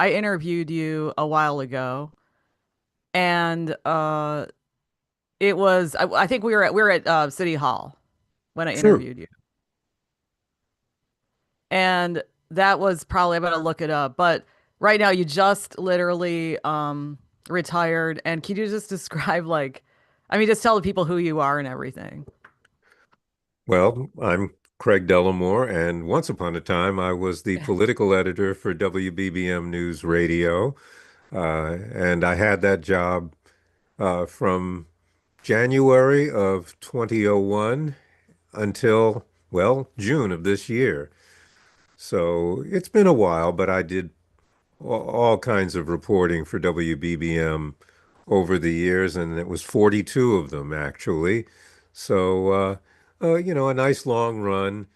I interviewed you a while ago, and it was I think we were at City Hall when I True. interviewed you, and that was probably I'm gonna look it up. But right now, you just literally retired, and can you just describe I mean, just tell the people who you are and everything. Well, I'm Craig Dellimore, and once upon a time, I was the political editor for WBBM News Radio, and I had that job from January of 2001 until, well, June of this year. So it's been a while, but I did all kinds of reporting for WBBM over the years, and it was 42 of them actually. So, a nice long run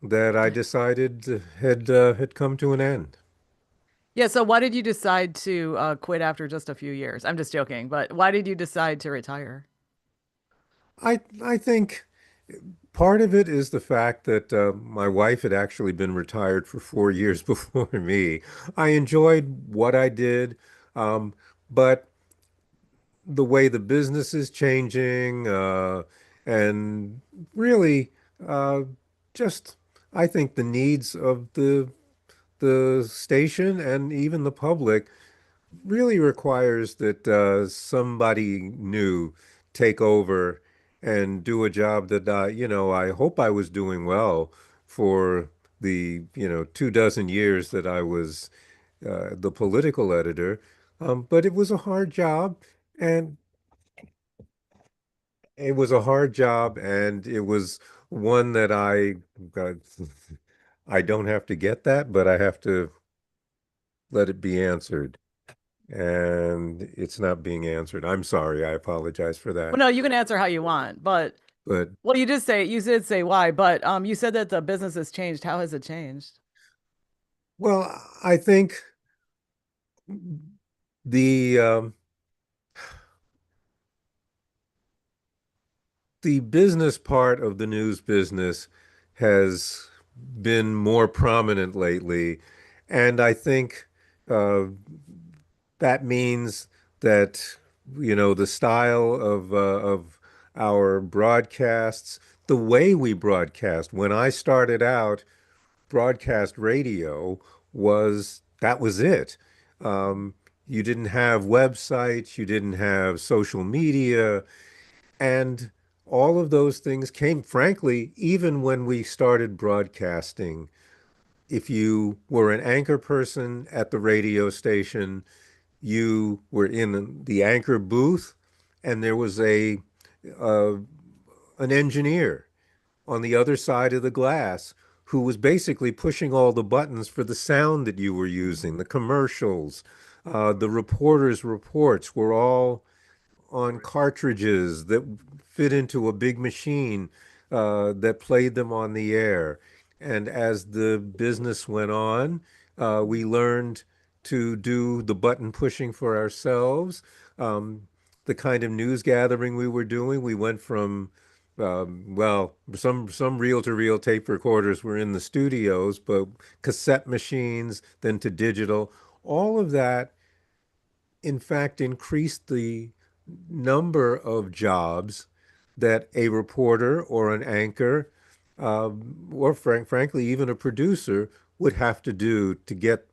that I decided had come to an end. Yeah, so why did you decide to quit after just a few years? I'm just joking, but why did you decide to retire? I think part of it is the fact that my wife had actually been retired for 4 years before me. I enjoyed what I did, but the way the business is changing, and really uh, just I think the needs of the station and even the public really requires that somebody new take over and do a job that I hope I was doing well for the 2 dozen years that I was the political editor. But it was a hard job, and it was a hard job, and it was one that got, I don't have to get that, but I have to let it be answered. And it's not being answered. I'm sorry. I apologize for Well, that. no, you can answer how you want, but But well, you did say why, but you said that the business has changed. How has it changed? well, I think the the business part of the news business has been more prominent lately, and I think uh, that means that the style of our broadcasts, the way we broadcast. When I started out, broadcast radio that was it. Um, you didn't have websites, you didn't have social media, and all of those things came, frankly, even when we started broadcasting. If you were an anchor person at the radio station, you were in the anchor booth, and there was uh, an engineer on the other side of the glass who was basically pushing all the buttons for the sound that you were using, the commercials, the reporters' reports were all on cartridges that fit into a big machine that played them on the air. And as the business went on, we learned to do the button pushing for ourselves. Um, the kind of news gathering we were doing, we went from some reel-to-reel tape recorders were in the studios, but cassette machines, then to digital. All of that in fact increased the number of jobs that a reporter or an anchor, or frankly, even a producer would have to do to get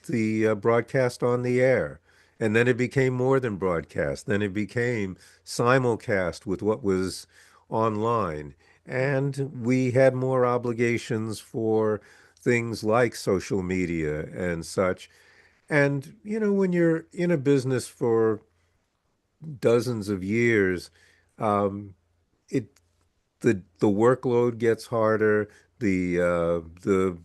the broadcast on the air. And then it became more than broadcast. Then it became simulcast with what was online. And we had more obligations for things like social media and such. And, when you're in a business for dozens of years, um, it the workload gets harder, the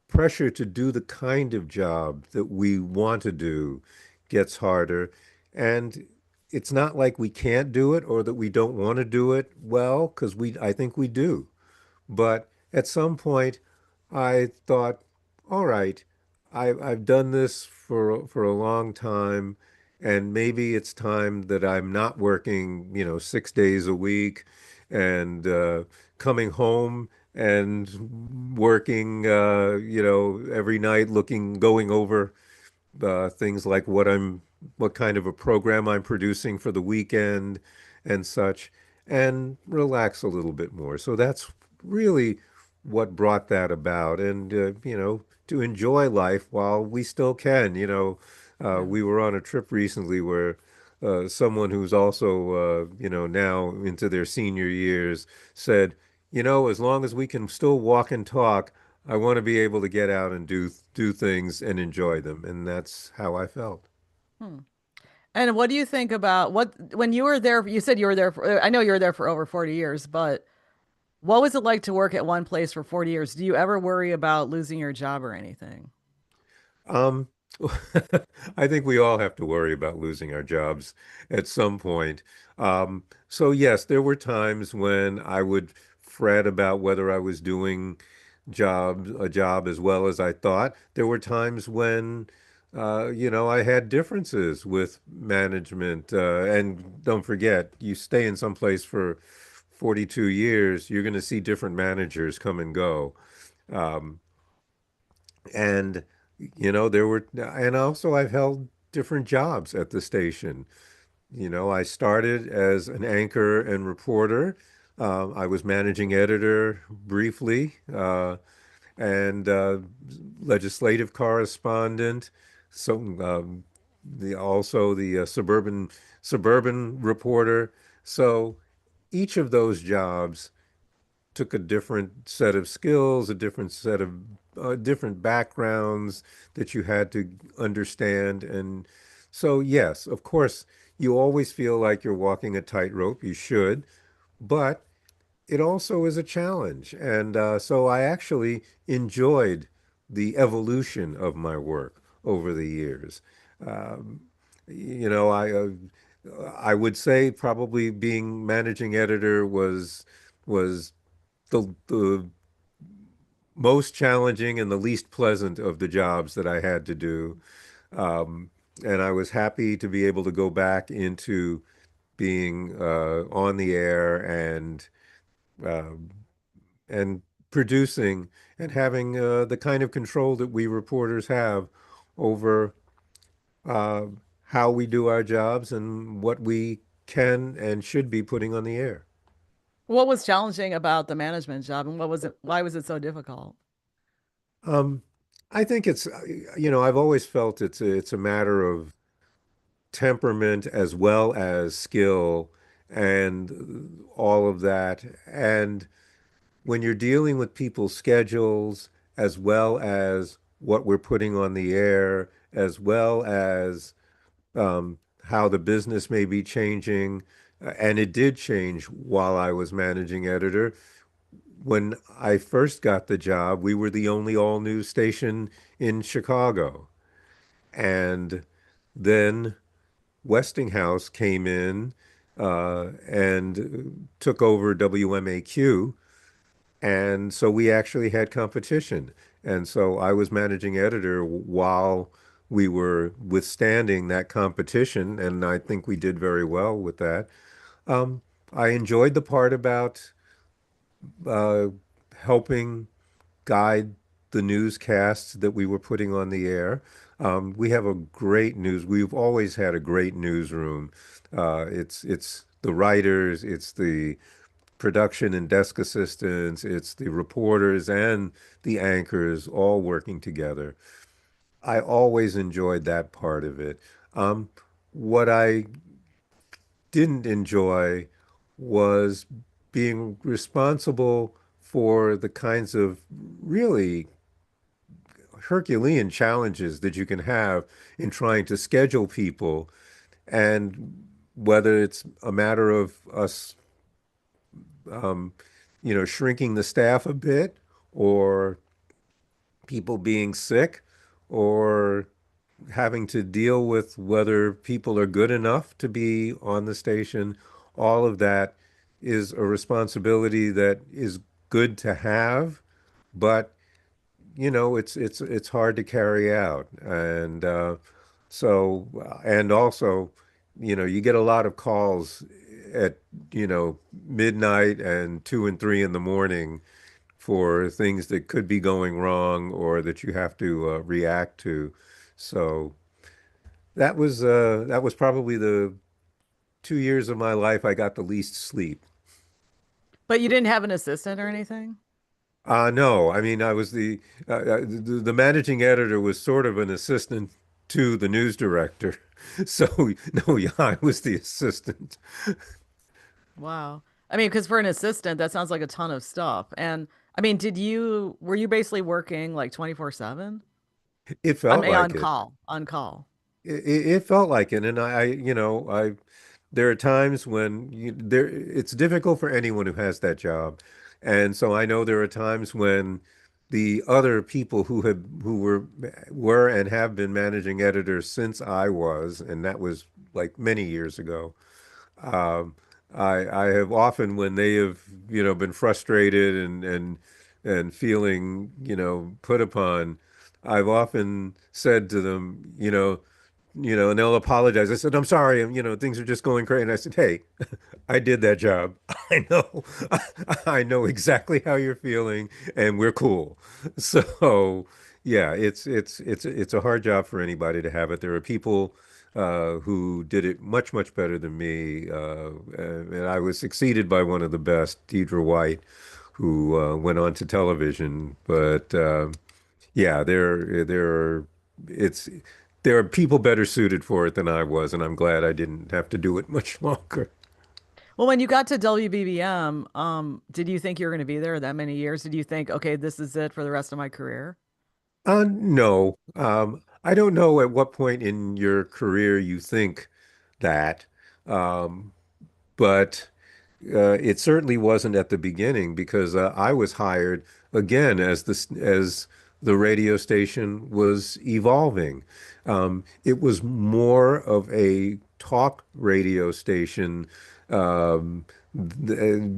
pressure to do the kind of job that we want to do gets harder. And it's not like we can't do it or that we don't want to do it well, because I think we do. But at some point, I thought, all right, I've done this for a long time, and maybe it's time that I'm not working, 6 days a week, and coming home and working, every night, going over. things like what kind of a program I'm producing for the weekend and such, and relax a little bit more. So that's really what brought that about, and to enjoy life while we still can. Yeah. We were on a trip recently where someone who's also, now into their senior years said, as long as we can still walk and talk, I want to be able to get out and do things and enjoy them, and that's how I felt. Hmm. And what do you think about what when you were there? You said you were there for, I know you were there for over 40 years, but what was it like to work at one place for 40 years? Do you ever worry about losing your job or anything? Um, I think we all have to worry about losing our jobs at some point. So yes, there were times when I would fret about whether I was doing a job as well as I thought. There were times when, I had differences with management. And don't forget, you stay in some place for 42 years, you're going to see different managers come and go. Um, and and also I've held different jobs at the station. I started as an anchor and reporter. I was managing editor briefly, and legislative correspondent. So the also the suburban reporter. So each of those jobs took a different set of skills, a different set of different backgrounds that you had to understand. And so, yes, of course, you always feel like you're walking a tightrope. You should, but it also is a challenge. And so I actually enjoyed the evolution of my work over the years. Um, you know, I would say probably being managing editor was the most challenging and the least pleasant of the jobs that I had to do. Um, and I was happy to be able to go back into being on the air uh, and producing and having the kind of control that we reporters have over uh, how we do our jobs and what we can and should be putting on the air. What was challenging about the management job and what was it, why was it so difficult? Um, I think I've always felt it's a matter of temperament as well as skill and all of that. And when you're dealing with people's schedules, as well as what we're putting on the air, as well as how the business may be changing, and it did change while I was managing editor. When I first got the job, we were the only all news station in Chicago. And then Westinghouse came in and took over WMAQ. And so we actually had competition. And so I was managing editor while we were withstanding that competition. And I think we did very well with that. Um, I enjoyed the part about uh, helping guide the newscasts that we were putting on the air. We have a great news. We've always had a great newsroom. It's the writers, it's the production and desk assistants, it's the reporters and the anchors all working together. I always enjoyed that part of it. What I didn't enjoy was being responsible for the kinds of really Herculean challenges that you can have in trying to schedule people, and whether it's a matter of us, um, shrinking the staff a bit, or people being sick, or having to deal with whether people are good enough to be on the station. All of that is a responsibility that is good to have, but it's hard to carry out. And and also, you get a lot of calls at, midnight and 2 and 3 in the morning for things that could be going wrong or that you have to react to. So. that was probably the 2 years of my life I got the least sleep. But you didn't have an assistant or anything? No, I mean, I was the managing editor was sort of an assistant to the news director. So, no, yeah, I was the assistant. Wow. I mean, because for an assistant, that sounds like a ton of stuff. And I mean, were you basically working like 24/7? It I felt mean, like it. on call. It felt like it, and there are times when it's difficult for anyone who has that job, and so I know there are times when the other people who were and have been managing editors since I was, and that was like many years ago. Um, I have often, when they have, been frustrated and feeling, put upon, I've often said to them, and they'll apologize. I said, I'm sorry, things are just going crazy. And I said, hey, I did that job. I know, I know exactly how you're feeling, and we're cool. So, yeah, it's a hard job for anybody to have it. There are people who did it much, much better than me, and I was succeeded by one of the best, Deidre White, who went on to television. But yeah, it's there are people better suited for it than I was, and I'm glad I didn't have to do it much longer. Well, when you got to WBBM, did you think you were going to be there that many years? Did you think, okay, this is it for the rest of my career? No, I don't know at what point in your career you think that, um, but it certainly wasn't at the beginning because I was hired again as the radio station was evolving. It was more of a talk radio station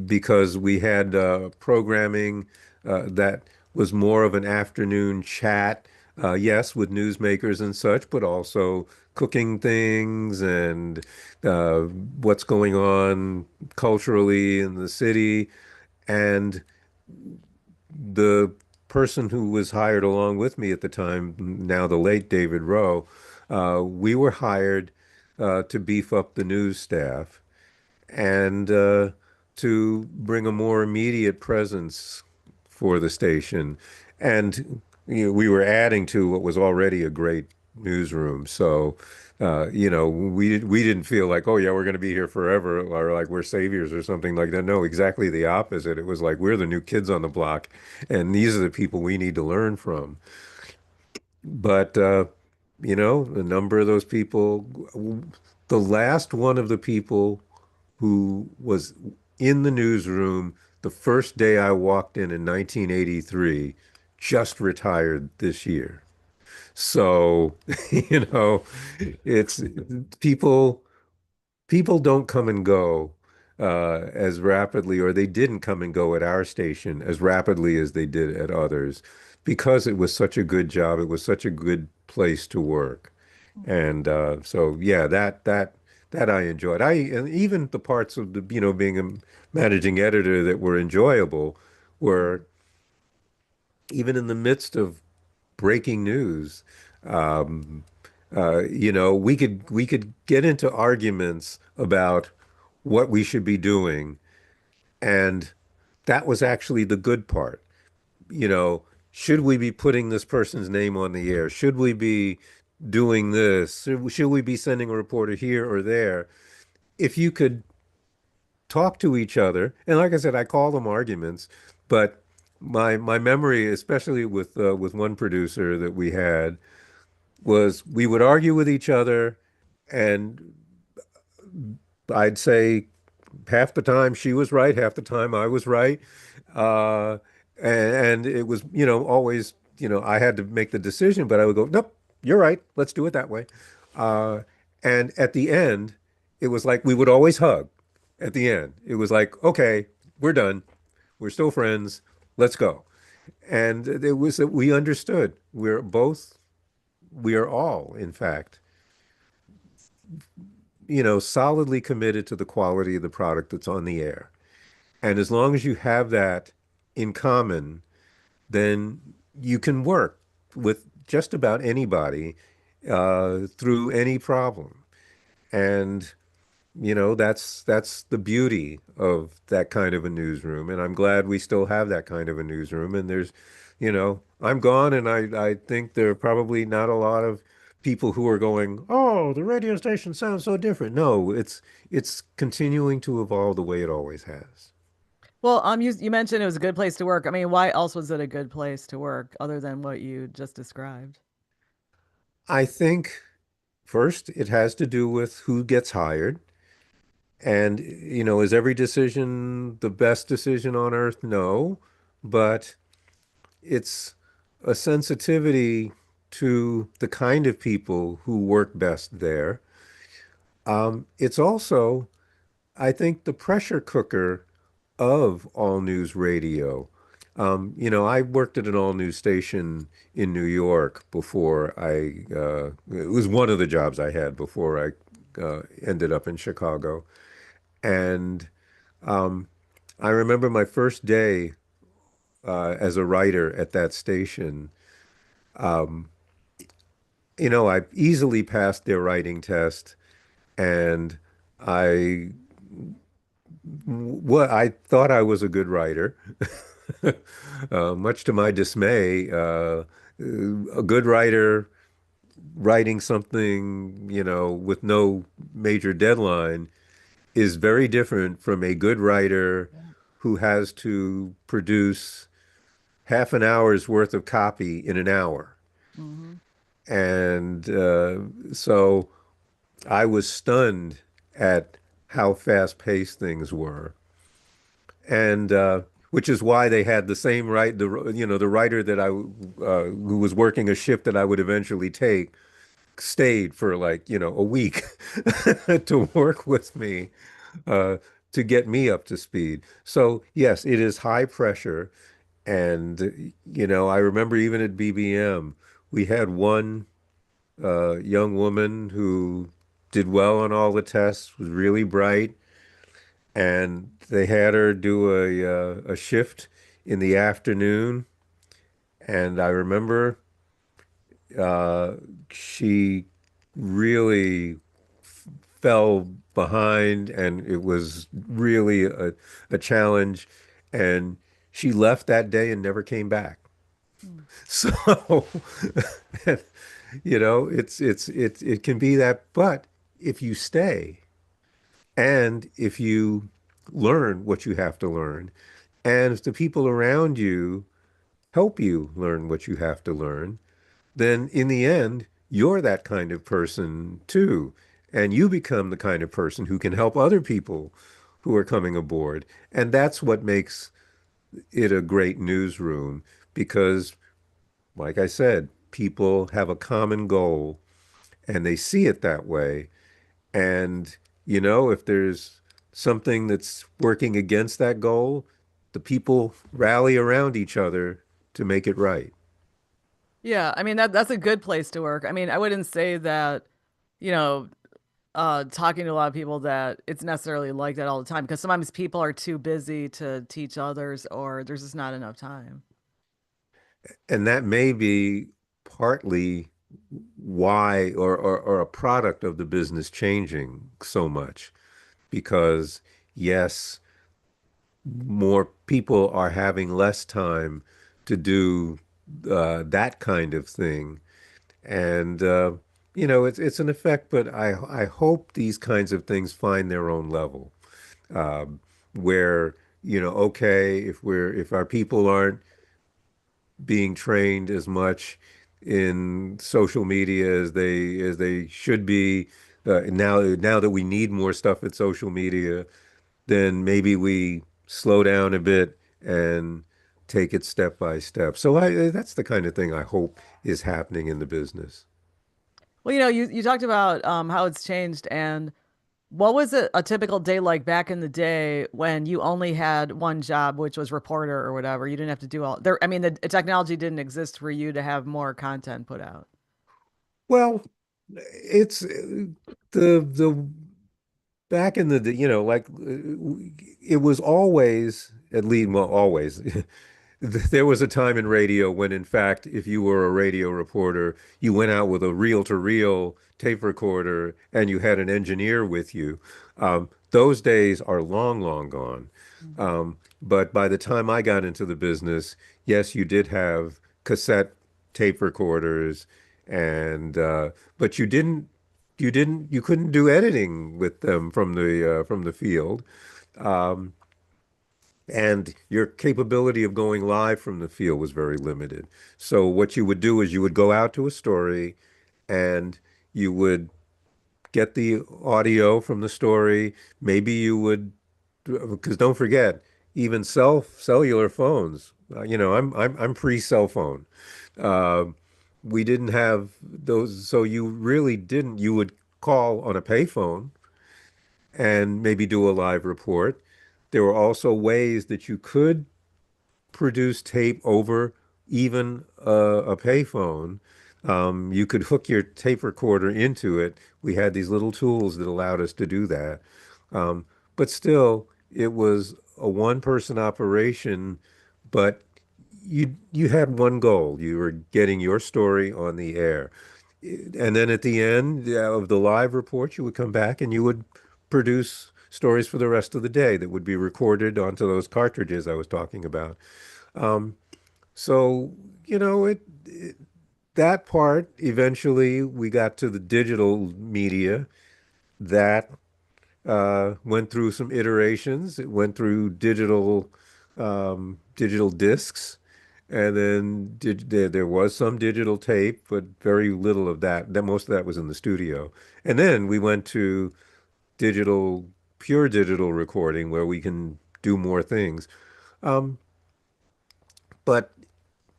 because we had programming that was more of an afternoon chat, yes, with newsmakers and such, but also cooking things and what's going on culturally in the city. And the person who was hired along with me at the time, now the late David Rowe, we were hired to beef up the news staff and to bring a more immediate presence for the station. And we were adding to what was already a great newsroom. So, we didn't feel like, oh yeah, we're going to be here forever, or like we're saviors or something like that. No, exactly the opposite. It was like we're the new kids on the block, and these are the people we need to learn from. But a number of those people, the last one of the people who was in the newsroom the first day I walked in 1983, just retired this year. So, you know, it's people people don't come and go as rapidly, or they didn't come and go at our station as rapidly as they did at others, because it was such a good job. It was such a good place to work. And so, yeah, that I enjoyed. And even the parts of being a managing editor that were enjoyable were even in the midst of breaking news. Um, we could get into arguments about what we should be doing, and that was actually the good part. You know, should we be putting this person's name on the air? Should we be doing this? Should we be sending a reporter here or there? If you could talk to each other, and like I said, I call them arguments, but my memory, especially with one producer that we had, was we would argue with each other, and I'd say half the time she was right, half the time I was right. Uh, and it was, always, I had to make the decision, but I would go, nope, you're right. Let's do it that way. Uh, and at the end, it was like we would always hug at the end. It was like, okay, we're done. We're still friends. Let's go. And it was that we understood. We are all, in fact, solidly committed to the quality of the product that's on the air. And as long as you have that in common, then you can work with just about anybody. through any problem. And that's the beauty of that kind of a newsroom. And I'm glad we still have that kind of a newsroom. And I'm gone, and I think there are probably not a lot of people who are going, "Oh, the radio station sounds so different." No, it's continuing to evolve the way it always has. Well, you mentioned it was a good place to work. I mean, why else was it a good place to work other than what you just described? I think first it has to do with who gets hired. And, is every decision the best decision on earth? No, but it's a sensitivity to the kind of people who work best there. It's also, I think, the pressure cooker of all news radio. I worked at an all news station in New York before it was one of the jobs I had before I ended up in Chicago. And um, I remember my first day as a writer at that station. Um, I easily passed their writing test, and I I thought I was a good writer. Much to my dismay, a good writer writing something, with no major deadline is very different from a good writer Yeah. who has to produce half an hour's worth of copy in an hour. Hmm. And so I was stunned at how fast-paced things were. And which is why they had the same the writer that who was working a shift that I would eventually take stayed for like, a week to work with me uh, to get me up to speed. So yes, it is high pressure. And, I remember even at BBM, we had one young woman who did well on all the tests, was really bright, and they had her do a shift in the afternoon. And I remember uh, she really fell behind, and it was really a challenge. And she left that day and never came back. So, it can be that, but if you stay and if you learn what you have to learn, and if the people around you help you learn what you have to learn, then in the end, you're that kind of person too. And you become the kind of person who can help other people who are coming aboard. And that's what makes it a great newsroom because, like I said, people have a common goal and they see it that way. And, if there's something that's working against that goal, the people rally around each other to make it right. Yeah, I mean that's a good place to work. I mean, I wouldn't say that, you know, talking to a lot of people that it's necessarily like that all the time because sometimes people are too busy to teach others or there's just not enough time. And that may be partly why or a product of the business changing so much because yes, more people are having less time to do that kind of thing. And it's an effect, but I hope these kinds of things find their own level, um, where okay, if our people aren't being trained as much in social media as they should be, now that we need more stuff at social media, then maybe we slow down a bit and take it step by step. So that's the kind of thing I hope is happening in the business. Well, you talked about how it's changed and what was a typical day like back in the day when you only had one job, which was reporter or whatever? You didn't have to do all there. I mean, the technology didn't exist for you to have more content put out. Well, it's the back in like it was always, at least, well, always. There was a time in radio when, in fact, if you were a radio reporter, you went out with a reel-to-reel tape recorder and you had an engineer with you. Those days are long, long gone. But by the time I got into the business, yes, you did have cassette tape recorders, and but you couldn't do editing with them from the field. Um, and your capability of going live from the field was very limited. So what you would do is you would go out to a story and you would get the audio from the story. Maybe you would, because don't forget, even cellular phones, I'm pre-cell phone. Uh, we didn't have those, so you really didn't. You would call on a payphone and maybe do a live report. There were also ways that you could produce tape over even a payphone. You could hook your tape recorder into it. We had these little tools that allowed us to do that. But still, it was a one-person operation, but you had one goal. You were getting your story on the air. And then at the end of the live report, you would come back and you would produce stories for the rest of the day that would be recorded onto those cartridges I was talking about. Um, so, that part, eventually we got to the digital media that went through some iterations. It went through digital discs, and then there was some digital tape, but very little of that. Most of that was in the studio. And then we went to digital, pure digital recording where we can do more things. Um, but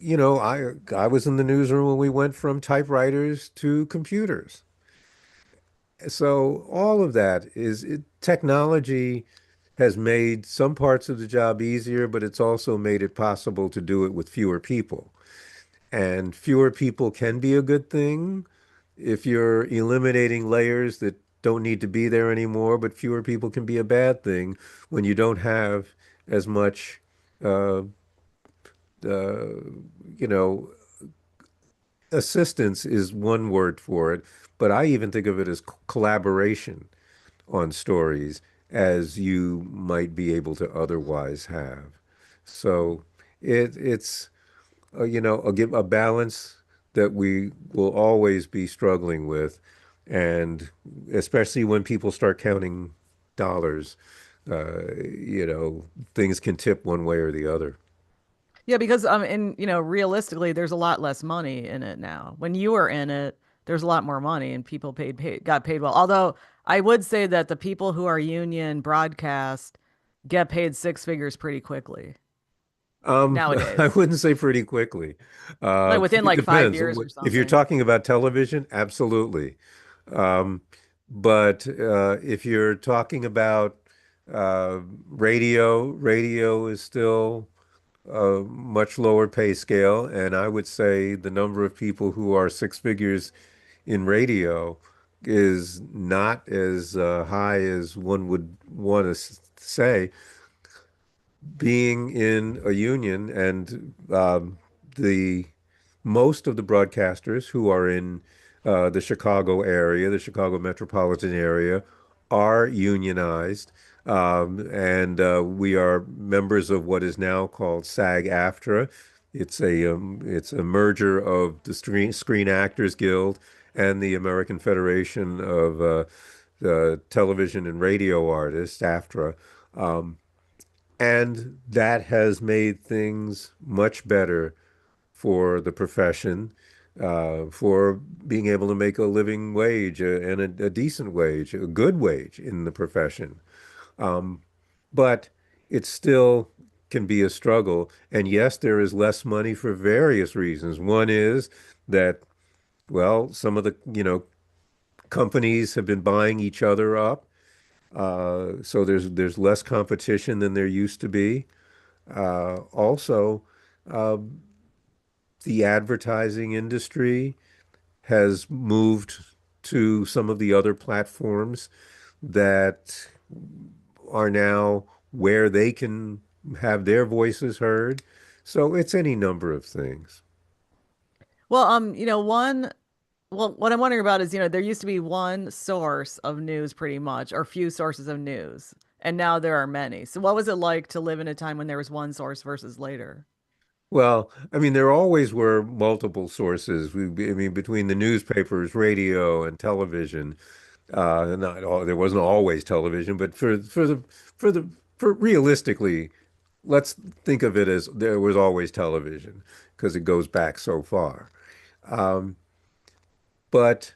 I was in the newsroom when we went from typewriters to computers. So all of that technology has made some parts of the job easier, but it's also made it possible to do it with fewer people. And fewer people can be a good thing if you're eliminating layers that don't need to be there anymore, but fewer people can be a bad thing when you don't have as much, uh, uh, you know, assistance is one word for it, but I even think of it as collaboration on stories as you might be able to otherwise have. So it's a balance that we will always be struggling with, and especially when people start counting dollars, things can tip one way or the other. Yeah, because and realistically, there's a lot less money in it now. When you were in it, there's a lot more money, and people got paid well. Although I would say that the people who are union broadcast get paid six figures pretty quickly I nowadays, wouldn't say pretty quickly. like within It like five depends. years or If you're something. talking about television, absolutely. Um, but if you're talking about radio is still a much lower pay scale, and I would say the number of people who are six figures in radio is not as high as one would want to say, being in a union and the most of the broadcasters who are in the Chicago area, the Chicago metropolitan area, are unionized. And we are members of what is now called SAG-AFTRA. It's a merger of the Screen Actors Guild and the American Federation of Television and Radio Artists, AFTRA. Um, and that has made things much better for the profession, for being able to make a living wage and a decent wage, a good wage in the profession. Um, but it still can be a struggle. And yes, there is less money for various reasons. One is that, well, some of the, companies have been buying each other up. So there's less competition than there used to be. Also, uh, the advertising industry has moved to some of the other platforms that are now where they can have their voices heard. So it's any number of things. Well, what I'm wondering about is, there used to be one source of news pretty much, or few sources of news, and now there are many. So what was it like to live in a time when there was one source versus later? Well, I mean, there always were multiple sources. I mean, between the newspapers, radio, and television. Not all, there wasn't always television, but for the for realistically, let's think of it as there was always television because it goes back so far. Um, but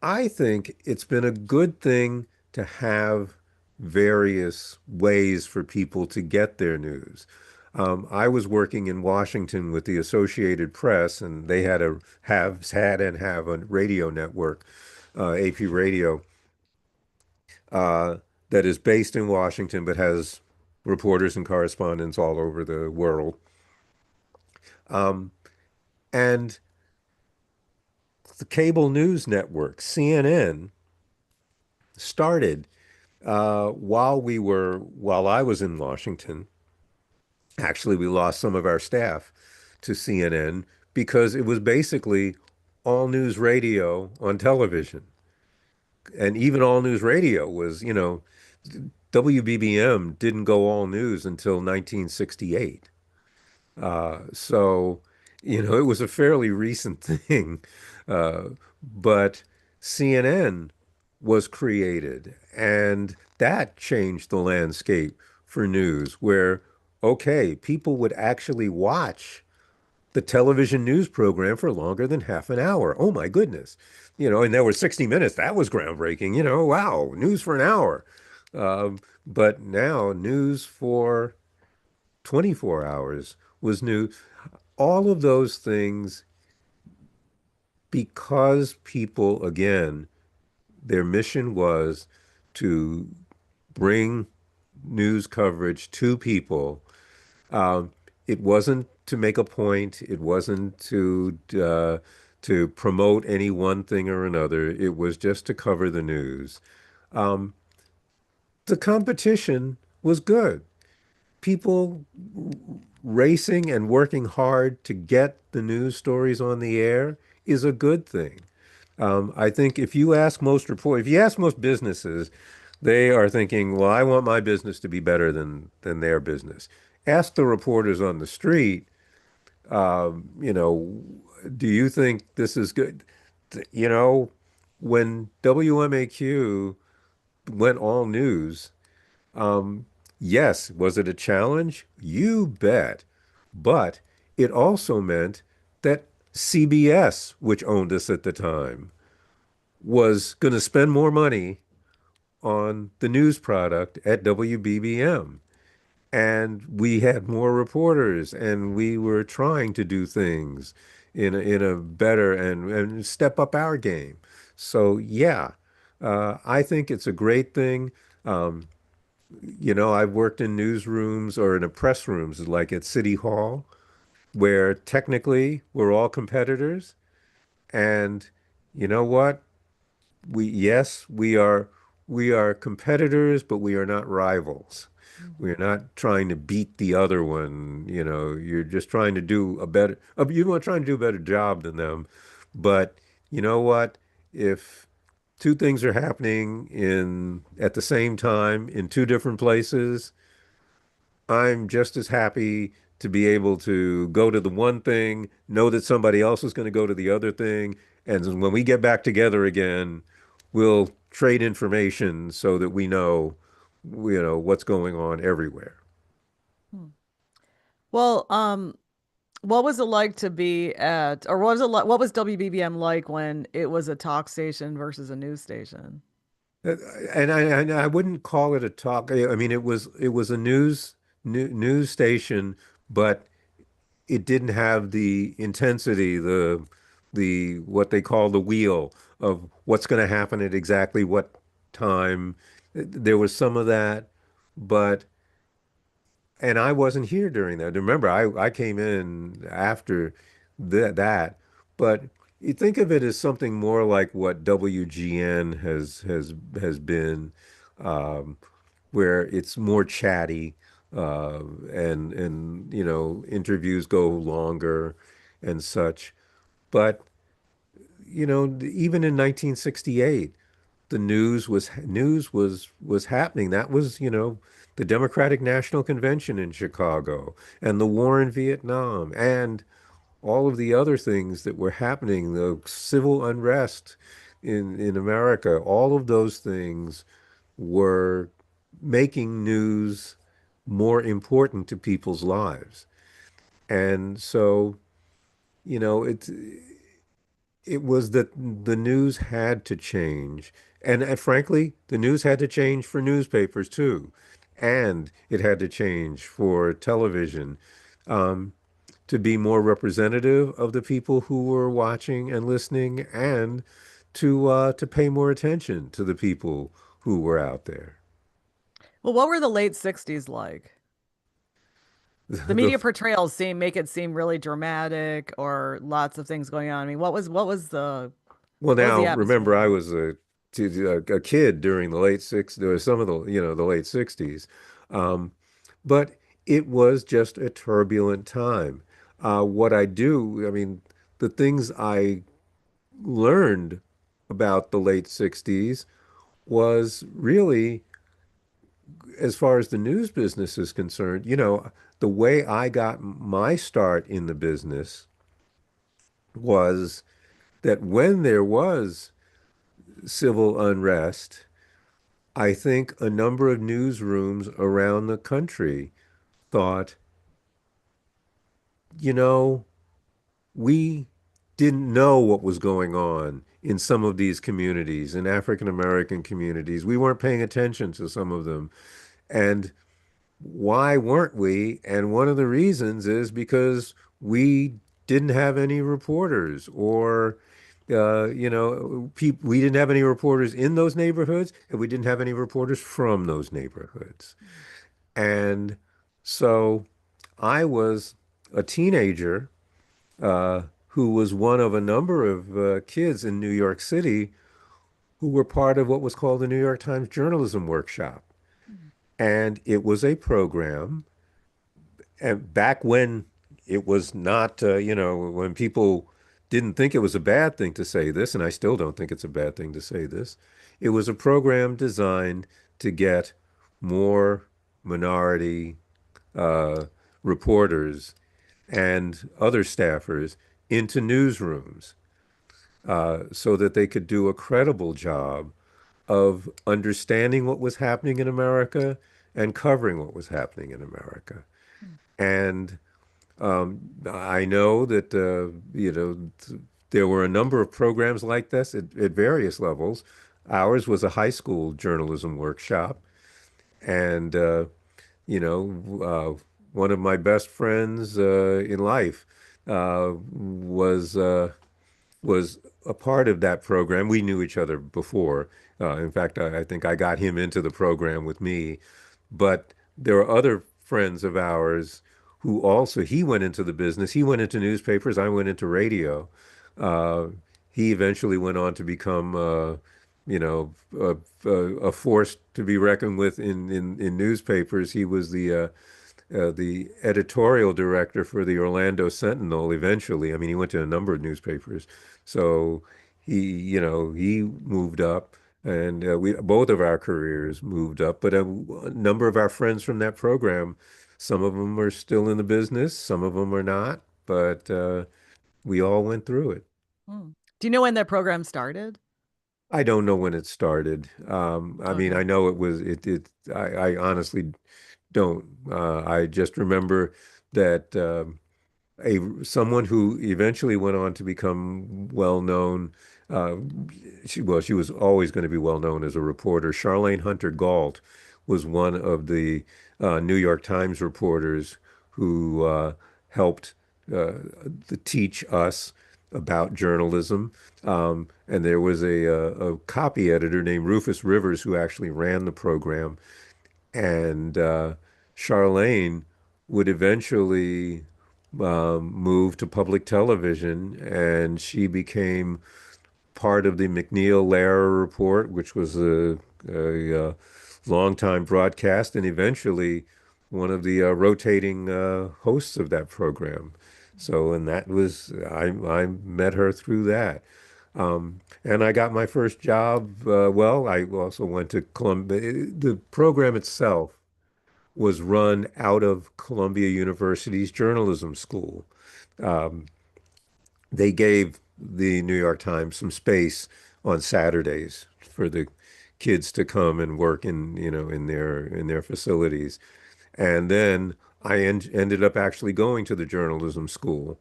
I think it's been a good thing to have various ways for people to get their news. I was working in Washington with the Associated Press, and they had a radio network, AP Radio, uh, that is based in Washington but has reporters and correspondents all over the world. Um, and the cable news network, CNN, started while I was in Washington. Actually, we lost some of our staff to CNN because it was basically all news radio on television. And even all news radio was, WBBM didn't go all news until 1968. So, it was a fairly recent thing. Uh, but CNN was created, and that changed the landscape for news, where, okay, people would actually watch the television news program for longer than half an hour. Oh my goodness. And there were 60 minutes. That was groundbreaking. Wow, news for an hour. But now news for 24 hours was new. All of those things, because people, again, their mission was to bring news coverage to people. Um, it wasn't to make a point. It wasn't to promote any one thing or another. It was just to cover the news. Um, the competition was good. People racing and working hard to get the news stories on the air is a good thing. I think if you ask most businesses, they are thinking, well, I want my business to be better than their business. Ask the reporters on the street, um, you know, do you think this is good? You know, when WMAQ went all news, um, yes, was it a challenge? You bet. But it also meant that CBS, which owned us at the time, was going to spend more money on the news product at WBBM. And we had more reporters, and we were trying to do things in a better and step up our game. So yeah, I think it's a great thing. Um, I've worked in newsrooms or in a press rooms like at City Hall, where technically we're all competitors. And you know what? Yes, we are competitors, but we are not rivals. We're not trying to beat the other one. You're just trying to do a better, you want trying to do a better job than them. But you know what? If two things are happening in at the same time in two different places, I'm just as happy to be able to go to the one thing, know that somebody else is going to go to the other thing, and when we get back together again, we'll trade information so that we know what's going on everywhere. Hmm. Well, what was it like to be or what was WBBM like when it was a talk station versus a news station? Uh, and I wouldn't call it a talk. I mean, it was a news station, but it didn't have the intensity, the what they call the wheel of what's going to happen at exactly what time. There was some of that, but and I wasn't here during that. Remember, I came in after that, but you think of it as something more like what WGN has been, um, where it's more chatty. uh, and interviews go longer and such. But even in 1968, the news was happening. That was, the Democratic National Convention in Chicago and the war in Vietnam and all of the other things that were happening, the civil unrest in America, all of those things were making news more important to people's lives. And so, you know, it was that the news had to change. And frankly, the news had to change for newspapers too. And it had to change for television to be more representative of the people who were watching and listening and to pay more attention to the people who were out there. Well, what were the late 60s like? The The, media portrayals seem make it seem really dramatic or lots of things going on. I mean, well, what was now the atmosphere remember, like? I was a kid during the late '60s, or some of the late '60s, um, but it was just a turbulent time. I mean, the things I learned about the late '60s was really, as far as the news business is concerned, the way I got my start in the business was that when there was civil unrest, I think a number of newsrooms around the country thought, you know, we didn't know what was going on in some of these communities, in African American communities. We weren't paying attention to some of them. And why weren't we? And one of the reasons is because we didn't have any reporters, or we didn't have any reporters in those neighborhoods, and we didn't have any reporters from those neighborhoods. And so I was a teenager who was one of a number of kids in New York City who were part of what was called the New York Times Journalism Workshop. And it was a program, and back when it was not, when people didn't think it was a bad thing to say this, and I still don't think it's a bad thing to say this, it was a program designed to get more minority uh, reporters and other staffers into newsrooms so that they could do a credible job of understanding what was happening in America and covering what was happening in America. And I know that there were a number of programs like this at various levels. Ours was a high school journalism workshop, and one of my best friends in life was a part of that program. We knew each other before. In fact, I think I got him into the program with me. But there are other friends of ours who also, he went into the business. He went into newspapers. I went into radio. Uh, he eventually went on to become, a force to be reckoned with in newspapers. He was the editorial director for the Orlando Sentinel eventually. I mean, he went to a number of newspapers. So he moved up, and we both of our careers moved up. But a number of our friends from that program, some of them are still in the business, some of them are not, but we all went through it. Hmm. Do you know when that program started? I don't know when it started. I mean, Okay. I know it was I honestly don't. I just remember that someone who eventually went on to become well known. Uh, she was always going to be well known as a reporter. Charlene Hunter Galt was one of the New York Times reporters who helped uh, teach us about journalism. And there was a copy editor named Rufus Rivers who actually ran the program. And Charlene would eventually move to public television, and she became part of the McNeil-Lehrer report, which was a long time broadcast, and eventually one of the rotating hosts of that program. So, and that was I met her through that. And I got my first job. Well, I also went to Columbia. The program itself was run out of Columbia University's journalism school. Um, they gave the New York Times some space on Saturdays for the kids to come and work in, in their facilities. And then ended up actually going to the journalism school.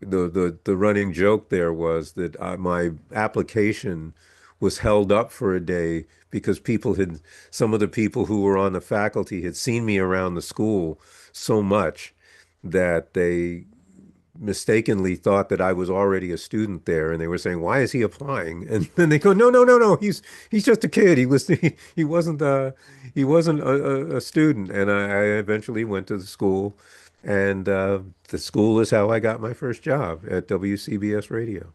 The running joke there was that my application was held up for a day because some of the people who were on the faculty had seen me around the school so much that they mistakenly thought that I was already a student there, and they were saying, "Why is he applying?" And then they go, "No, no, no, no. He's just a kid. He wasn't a student." And I eventually went to the school, and the school is how I got my first job at WCBS Radio.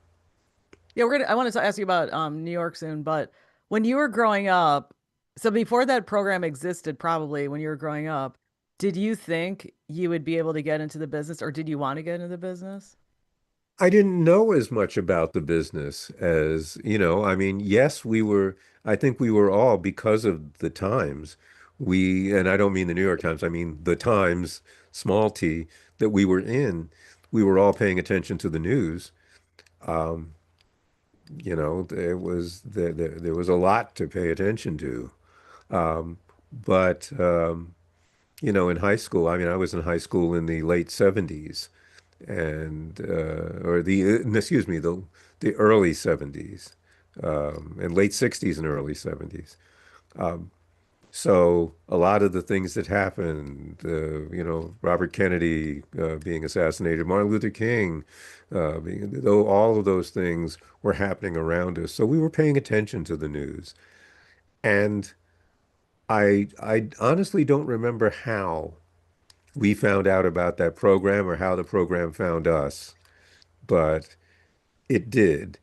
Yeah, I wanted to ask you about New York soon, but when you were growing up, so before that program existed, probably when you were growing up, did you think you would be able to get into the business, or did you want to get into the business? I didn't know as much about the business as, I mean, yes, I think we were all, because of the Times, and I don't mean the New York Times, I mean the Times, small t, that we were in, we were all paying attention to the news. Um, there was a lot to pay attention to. Um, but, in high school, I mean, I was in high school in the late 70s and or excuse me, the early 70s, and late 60s and early 70s. So a lot of the things that happened, Robert Kennedy being assassinated, Martin Luther King, though all of those things were happening around us. So we were paying attention to the news. And I honestly don't remember how we found out about that program or how the program found us, but it did.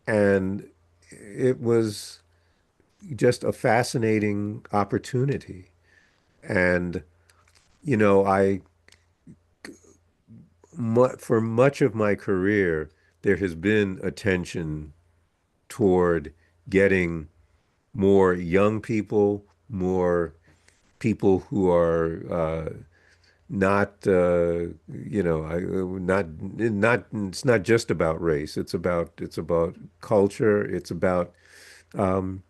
And it was just a fascinating opportunity. And, you know, I, for much of my career, there has been attention toward getting more young people, more people who are not, it's not just about race. It's about culture. It's about um,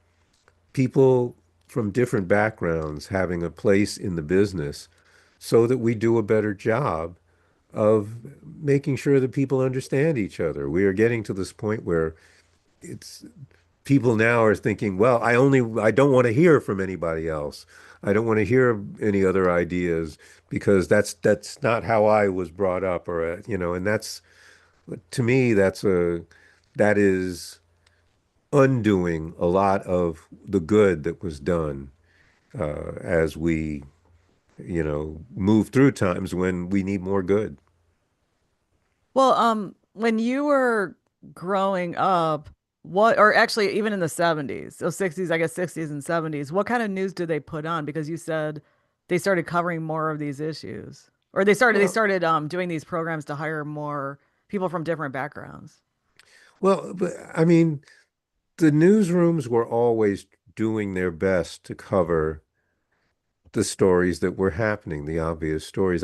people from different backgrounds having a place in the business so that we do a better job of making sure that people understand each other. We are getting to this point where it's people now are thinking, well, I don't want to hear from anybody else. I don't want to hear any other ideas because that's not how I was brought up or and that's to me that is undoing a lot of the good that was done as we move through times when we need more good. Well, when you were growing up, or actually even in the 70s, so 60s, I guess 60s and 70s, what kind of news did they put on? Because you said they started covering more of these issues, or they Well, started doing these programs to hire more people from different backgrounds. but I mean, the newsrooms were always doing their best to cover the stories that were happening, the obvious stories.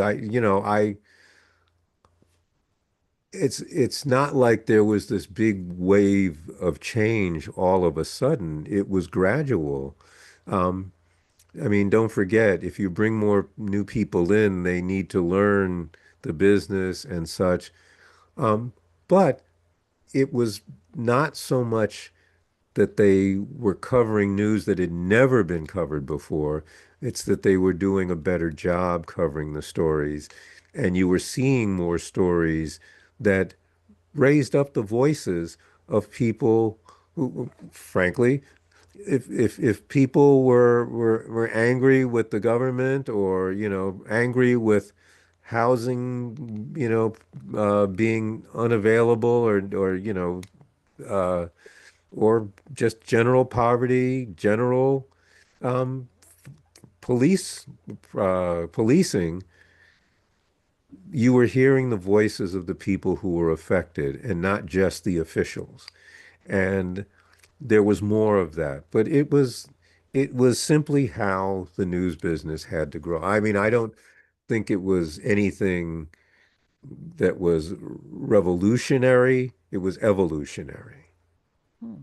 It's not like there was this big wave of change all of a sudden. It was gradual. Um, I mean, don't forget, if you bring more new people in, they need to learn the business and such. Um, but it was not so much that they were covering news that had never been covered before. It's that they were doing a better job covering the stories. And you were seeing more stories that raised up the voices of people who, frankly, if people were angry with the government or, angry with housing, being unavailable uh, or just general poverty, general, um, police policing, you were hearing the voices of the people who were affected and not just the officials. And there was more of that. But it was simply how the news business had to grow. I mean, I don't think it was anything that was revolutionary. It was evolutionary. Hmm.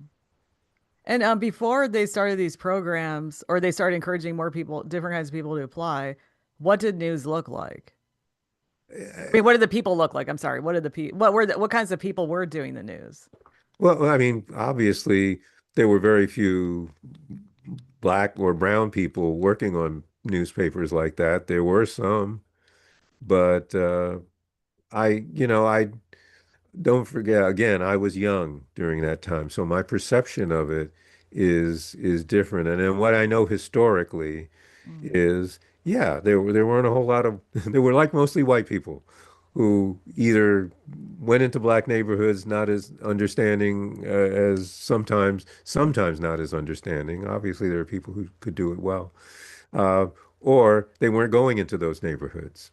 And before they started these programs, or they started encouraging more people, different kinds of people to apply, what did news look like? I mean, what did the people look like? I'm sorry. What did the people, what kinds of people were doing the news? Well, I mean, obviously, there were very few black or brown people working on newspapers like that. There were some, but I don't forget, again, I was young during that time, so my perception of it is different. And then what I know historically Mm. is, yeah, there weren't a whole lot of there were like mostly white people who either went into black neighborhoods not as understanding as sometimes not as understanding. Obviously, there are people who could do it well, uh, or they weren't going into those neighborhoods,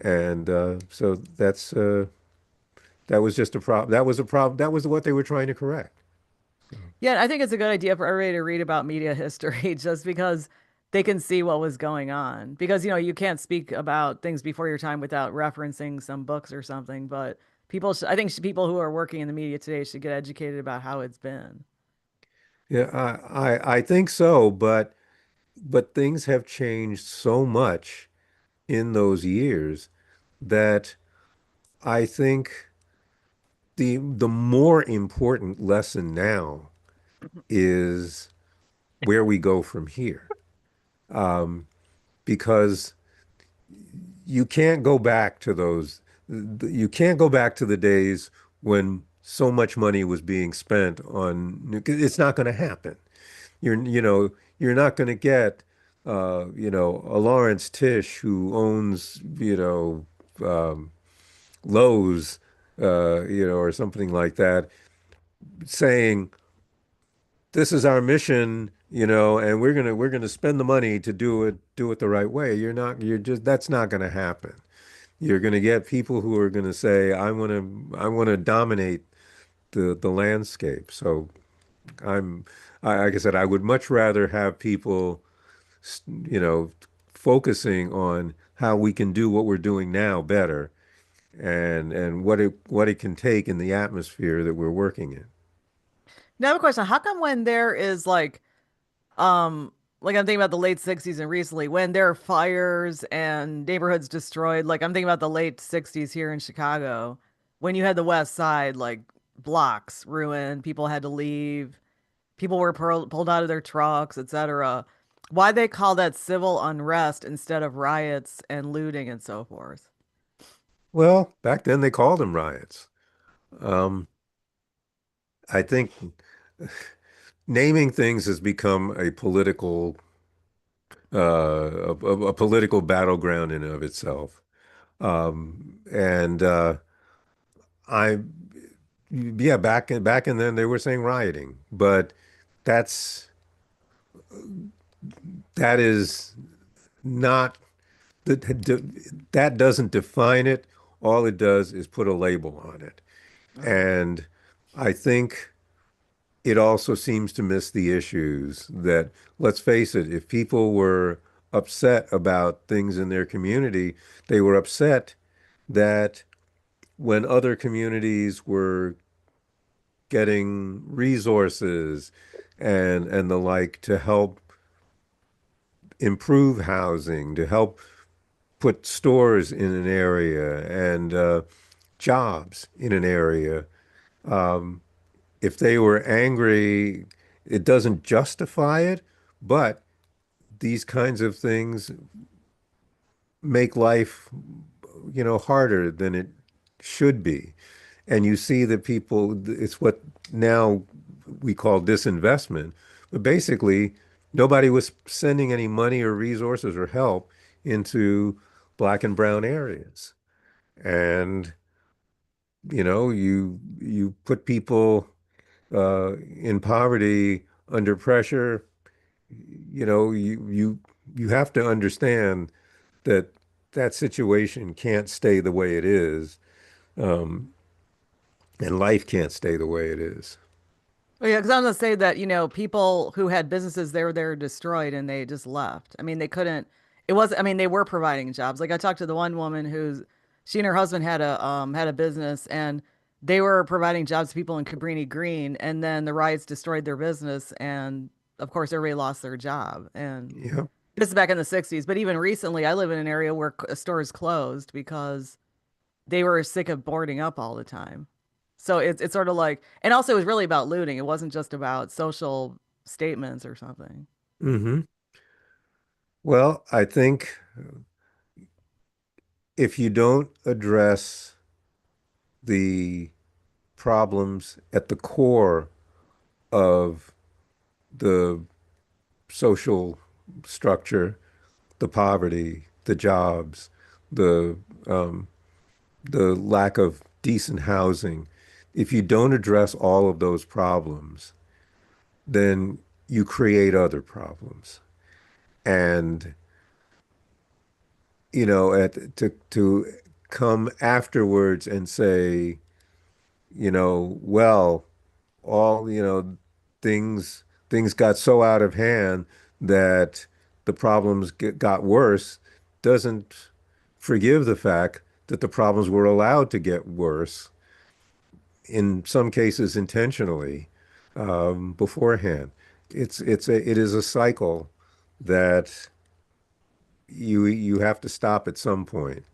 and so that was just a problem. That was a problem. That was what they were trying to correct. So, Yeah, I think it's a good idea for everybody to read about media history just because they can see what was going on. Because, you can't speak about things before your time without referencing some books or something. But I think people who are working in the media today should get educated about how it's been. yeah, I think so, but things have changed so much in those years that I think the more important lesson now is where we go from here. Um, because you can't go back to you can't go back to the days when so much money was being spent on, it's not going to happen. You're not going to get, a Lawrence Tish who owns, Lowe's, or something like that, saying, "This is our mission, and we're gonna spend the money to do it the right way." That's not going to happen. You're going to get people who are going to say, "I want to dominate the landscape." So I'm, like I said, I would much rather have people, you know, focusing on how we can do what we're doing now better, and what it can take in the atmosphere that we're working in. Now I have a question. How come when there is um, like I'm thinking about the late 60s and recently, when there are fires and neighborhoods destroyed, like I'm thinking about the late 60s here in Chicago, when you had the West Side, like blocks ruined, people had to leave, people were pulled out of their trucks, etc. Why they call that civil unrest instead of riots and looting and so forth? Well, back then they called them riots. Um, I think naming things has become a political battleground in and of itself. And I Yeah, back in then they were saying rioting, but that's that is not that doesn't define it. All it does is put a label on it. Okay. And I think it also seems to miss the issues that, let's face it, if people were upset about things in their community, they were upset that when other communities were getting resources and the like to help improve housing, to help put stores in an area and jobs in an area. If they were angry, it doesn't justify it, but these kinds of things make life, harder than it should be. And you see that it's what now we call disinvestment, but basically nobody was sending any money or resources or help into black and brown areas. And, you put people in poverty under pressure, you you have to understand that that situation can't stay the way it is, um, and life can't stay the way it is. Oh, yeah, because I'm gonna say that, people who had businesses, they were destroyed and they just left. I mean, they couldn't, it wasn't, I mean, they were providing jobs. Like I talked to the one woman she and her husband had a business and they were providing jobs to people in Cabrini Green, and then the riots destroyed their business, and of course everybody lost their job. And Yeah. this is back in the 60s, but even recently, I live in an area where stores closed because they were sick of boarding up all the time. So it's sort of like, and also it was really about looting. It wasn't just about social statements or something. Hmm. Well, I think if you don't address the problems at the core of the social structure, the poverty, the jobs, the um, the lack of decent housing, if you don't address all of those problems, then you create other problems. And, to come afterwards and say, well, all, things got so out of hand that the problems got worse doesn't forgive the fact that the problems were allowed to get worse, in some cases intentionally, beforehand. It is a cycle that you have to stop at some point.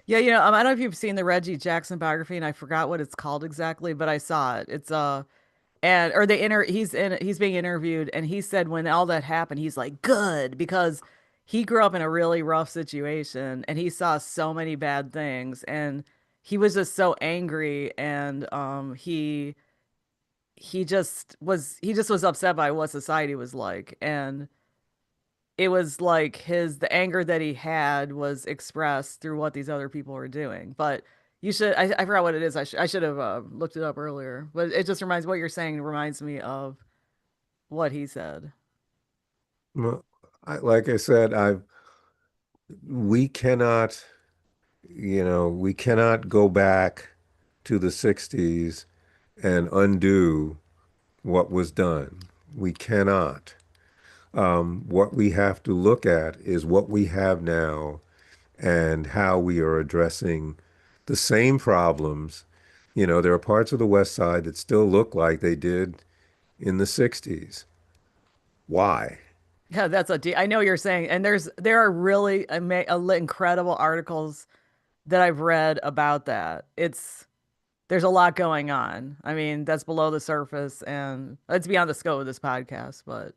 Yeah, I don't know if you've seen the Reggie Jackson biography, and I forgot what it's called exactly, but I saw it. It's and or he's being interviewed, and he said when all that happened, he's like, good, because he grew up in a really rough situation and he saw so many bad things, and he was just so angry, and he just was upset by what society was like, and it was like the anger that he had was expressed through what these other people were doing. But I forgot what it is. I should have looked it up earlier, but it just reminds, what you're saying reminds me of what he said. Well, like I said, we cannot, we cannot go back to the 60s and undo what was done. We cannot. What we have to look at is what we have now and how we are addressing the same problems. There are parts of the West Side that still look like they did in the 60s. Why? Yeah, I know what you're saying, and there are really incredible articles that I've read about that. There's a lot going on. I mean, that's below the surface, and it's beyond the scope of this podcast, but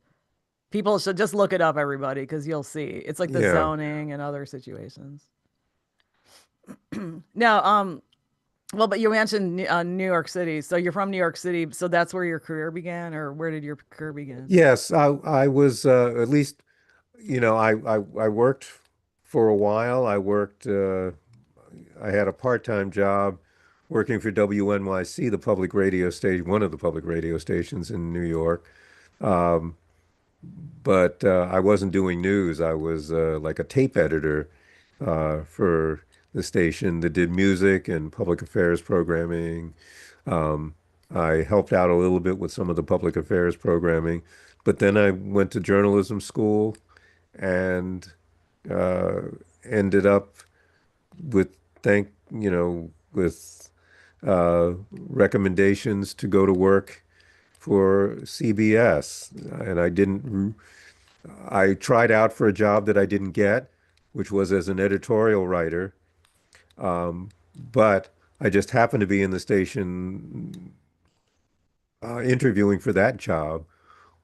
people should just look it up, everybody, because you'll see. It's like the Yeah. zoning and other situations. Now, well, but you mentioned New York City. So you're from New York City. So that's where your career began, or where did your career begin? Yes, I was at least, I worked for a while. I had a part-time job working for WNYC, the public radio station, one of the public radio stations in New York. Um, but I wasn't doing news. I was like a tape editor for the station that did music and public affairs programming. Um, I helped out a little bit with some of the public affairs programming, but then I went to journalism school and uh, ended up with with recommendations to go to work for CBS, and I tried out for a job that I didn't get, which was as an editorial writer. But I just happened to be in the station interviewing for that job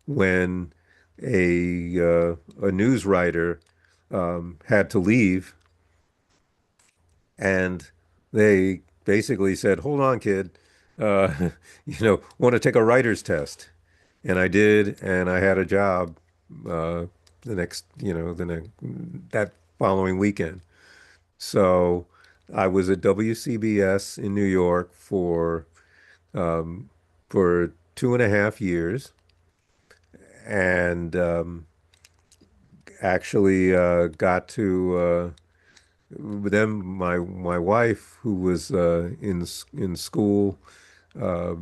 when a news writer had to leave, and they basically said, "Hold on, kid, want to take a writer's test?" And I did, and I had a job the next, that following weekend. So I was at WCBS in New York um, for 2.5 years, and actually got to then my wife, who was in school uh,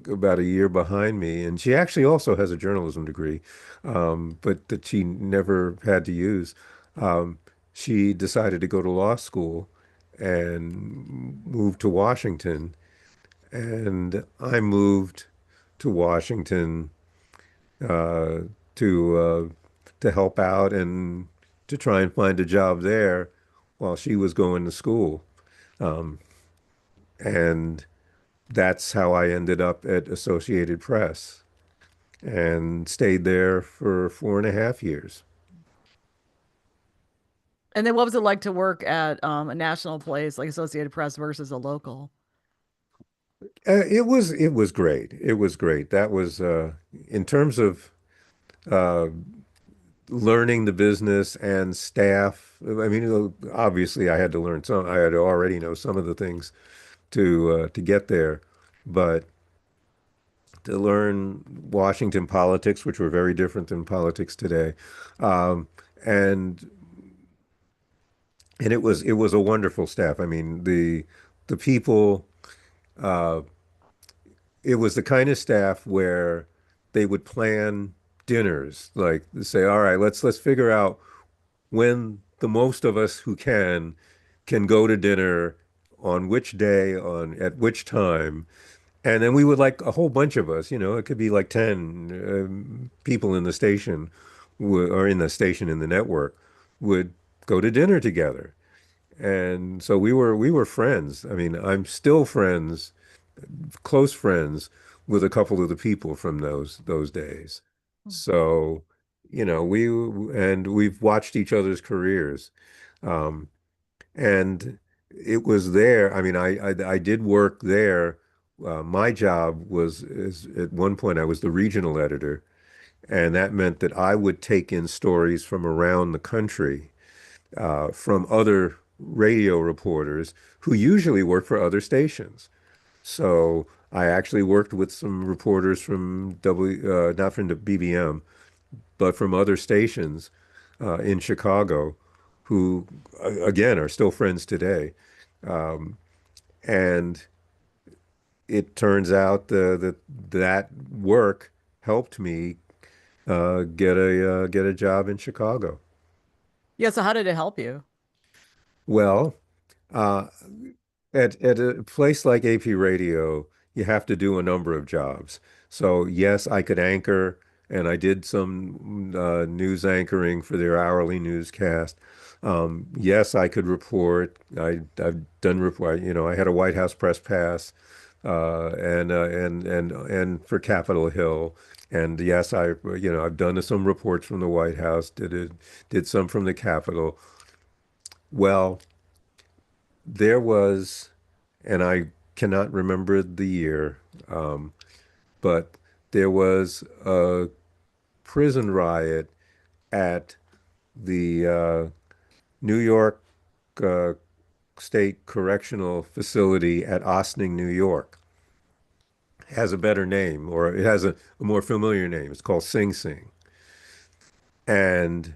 about a year behind me, and she actually also has a journalism degree, but that she never had to use. Um, she decided to go to law school and moved to Washington, and I moved to Washington uh, to to help out and to try and find a job there while she was going to school. Um, and that's how I ended up at Associated Press and stayed there for 4.5 years. And then what was it like to work at a national place like Associated Press versus a local? It was great. It was great. That was in terms of uh, learning the business and staff. I mean, obviously, I had to learn some. I had to already know some of the things to get there, but to learn Washington politics, which were very different than politics today, um, and it was a wonderful staff. I mean, the people. Uh, it was the kind of staff where they would plan dinners, like say, all right, let's figure out when the most of us who can go to dinner on which day, on at which time. And then we would like a whole bunch of us, it could be like 10 people in the station or in the station in the network would go to dinner together. And so we were friends. I mean, I'm still friends, close friends with a couple of the people from those days. So, we've watched each other's careers. Um, and it was there. I mean, I did work there. My job is at one point I was the regional editor, and that meant that I would take in stories from around the country from other radio reporters who usually work for other stations. So I actually worked with some reporters from not from the BBM, but from other stations in Chicago, who again are still friends today. Um, and it turns out that work helped me get a job in Chicago. Yeah, so how did it help you? Well, uh, at a place like AP Radio, you have to do a number of jobs. So yes, I could anchor, and I did some news anchoring for their hourly newscast. Yes, I could report. I've done report. I had a White House press pass, and for Capitol Hill. And yes, I've done some reports from the White House. Did some from the Capitol. Well, there was, and I cannot remember the year, but there was a prison riot at the New York uh, State Correctional Facility at Ossining, New York. It has a better name, or it has a more familiar name. It's called Sing Sing. And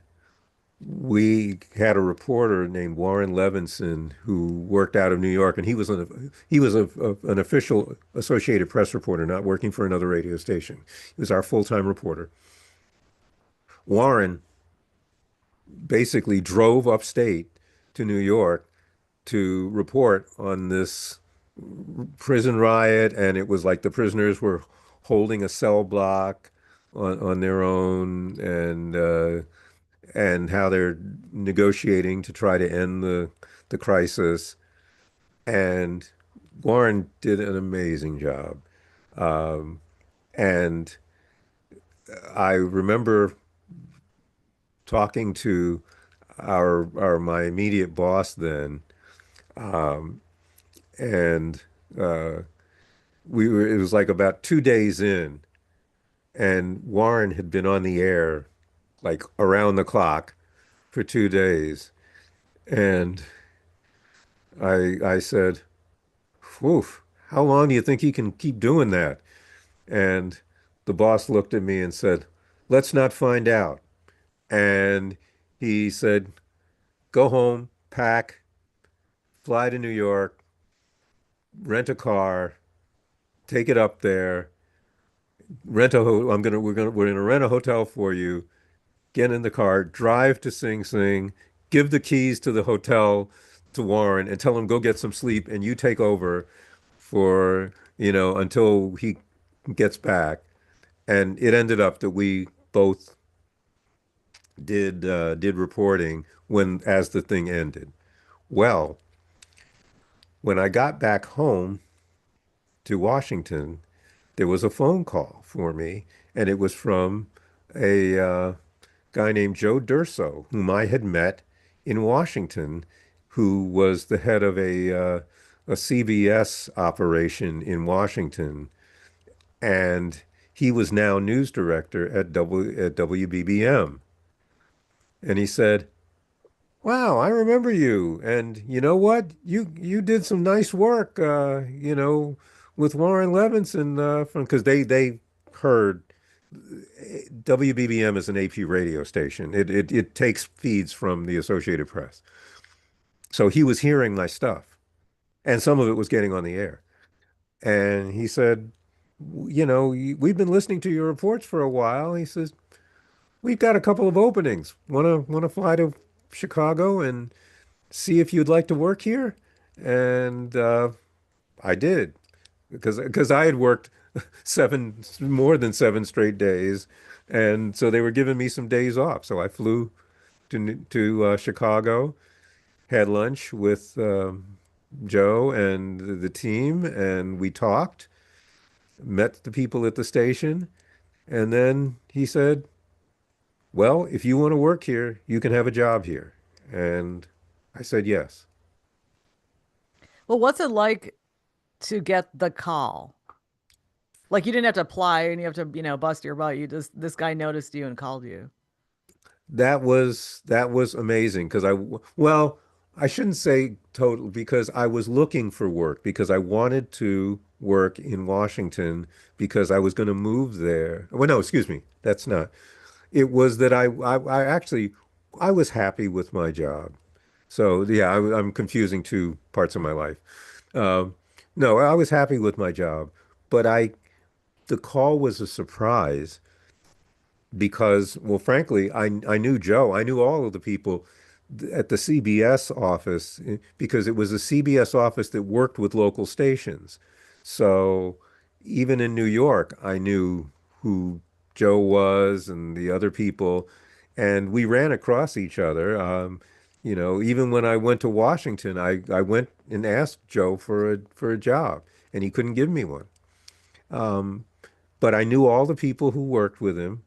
we had a reporter named Warren Levinson who worked out of New York, and he was an official Associated Press reporter, not working for another radio station. He was our full-time reporter. Warren basically drove upstate to New York to report on this prison riot, and it was like the prisoners were holding a cell block on their own, and how they're negotiating to try to end the crisis. And Warren did an amazing job. Um, and I remember talking to our my immediate boss then, um, and uh, it was like about 2 days in, and Warren had been on the air like around the clock for 2 days. And I said, "Woof, how long do you think he can keep doing that?" And the boss looked at me and said, "Let's not find out." And he said, go home, pack, fly to New York, rent a car, take it up there, rent a ho we're gonna rent a hotel for you, get in the car, drive to Sing Sing, give the keys to the hotel to Warren and tell him go get some sleep and you take over for, until he gets back. And it ended up that we both did reporting when as the thing ended. Well, when I got back home to Washington, there was a phone call for me, and it was from a guy named Joe Durso, whom I had met in Washington, who was the head of a CBS operation in Washington, and he was now news director at WBBM. And he said, "Wow, I remember you. And you know what? You did some nice work, with Warren Levinson from because they heard WBBM is an AP radio station. It takes feeds from the Associated Press. So he was hearing my stuff, and some of it was getting on the air. And he said, we've been listening to your reports for a while. He says, we've got a couple of openings. Wanna fly to Chicago and see if you'd like to work here?" And I did because I had worked more than 7 straight days, and so they were giving me some days off. So I flew to Chicago, had lunch with Joe and the team, and we talked, met the people at the station, and then he said, "Well, if you want to work here, you can have a job here." And I said yes. Well, what's it like to get the call? Like you didn't have to apply and you have to, bust your butt. You just this guy noticed you and called you. That was amazing because well, I shouldn't say total because I was looking for work because I wanted to work in Washington because I was going to move there. Well, no, excuse me. That's not. It was that I actually I was happy with my job. So yeah, I'm confusing two parts of my life. Um, no, I was happy with my job, but the call was a surprise because, well, frankly, I knew Joe. I knew all of the people at the CBS office because it was a CBS office that worked with local stations. So even in New York, I knew who Joe was and the other people, and we ran across each other. Even when I went to Washington, I went and asked Joe for a job, and he couldn't give me one. But I knew all the people who worked with him.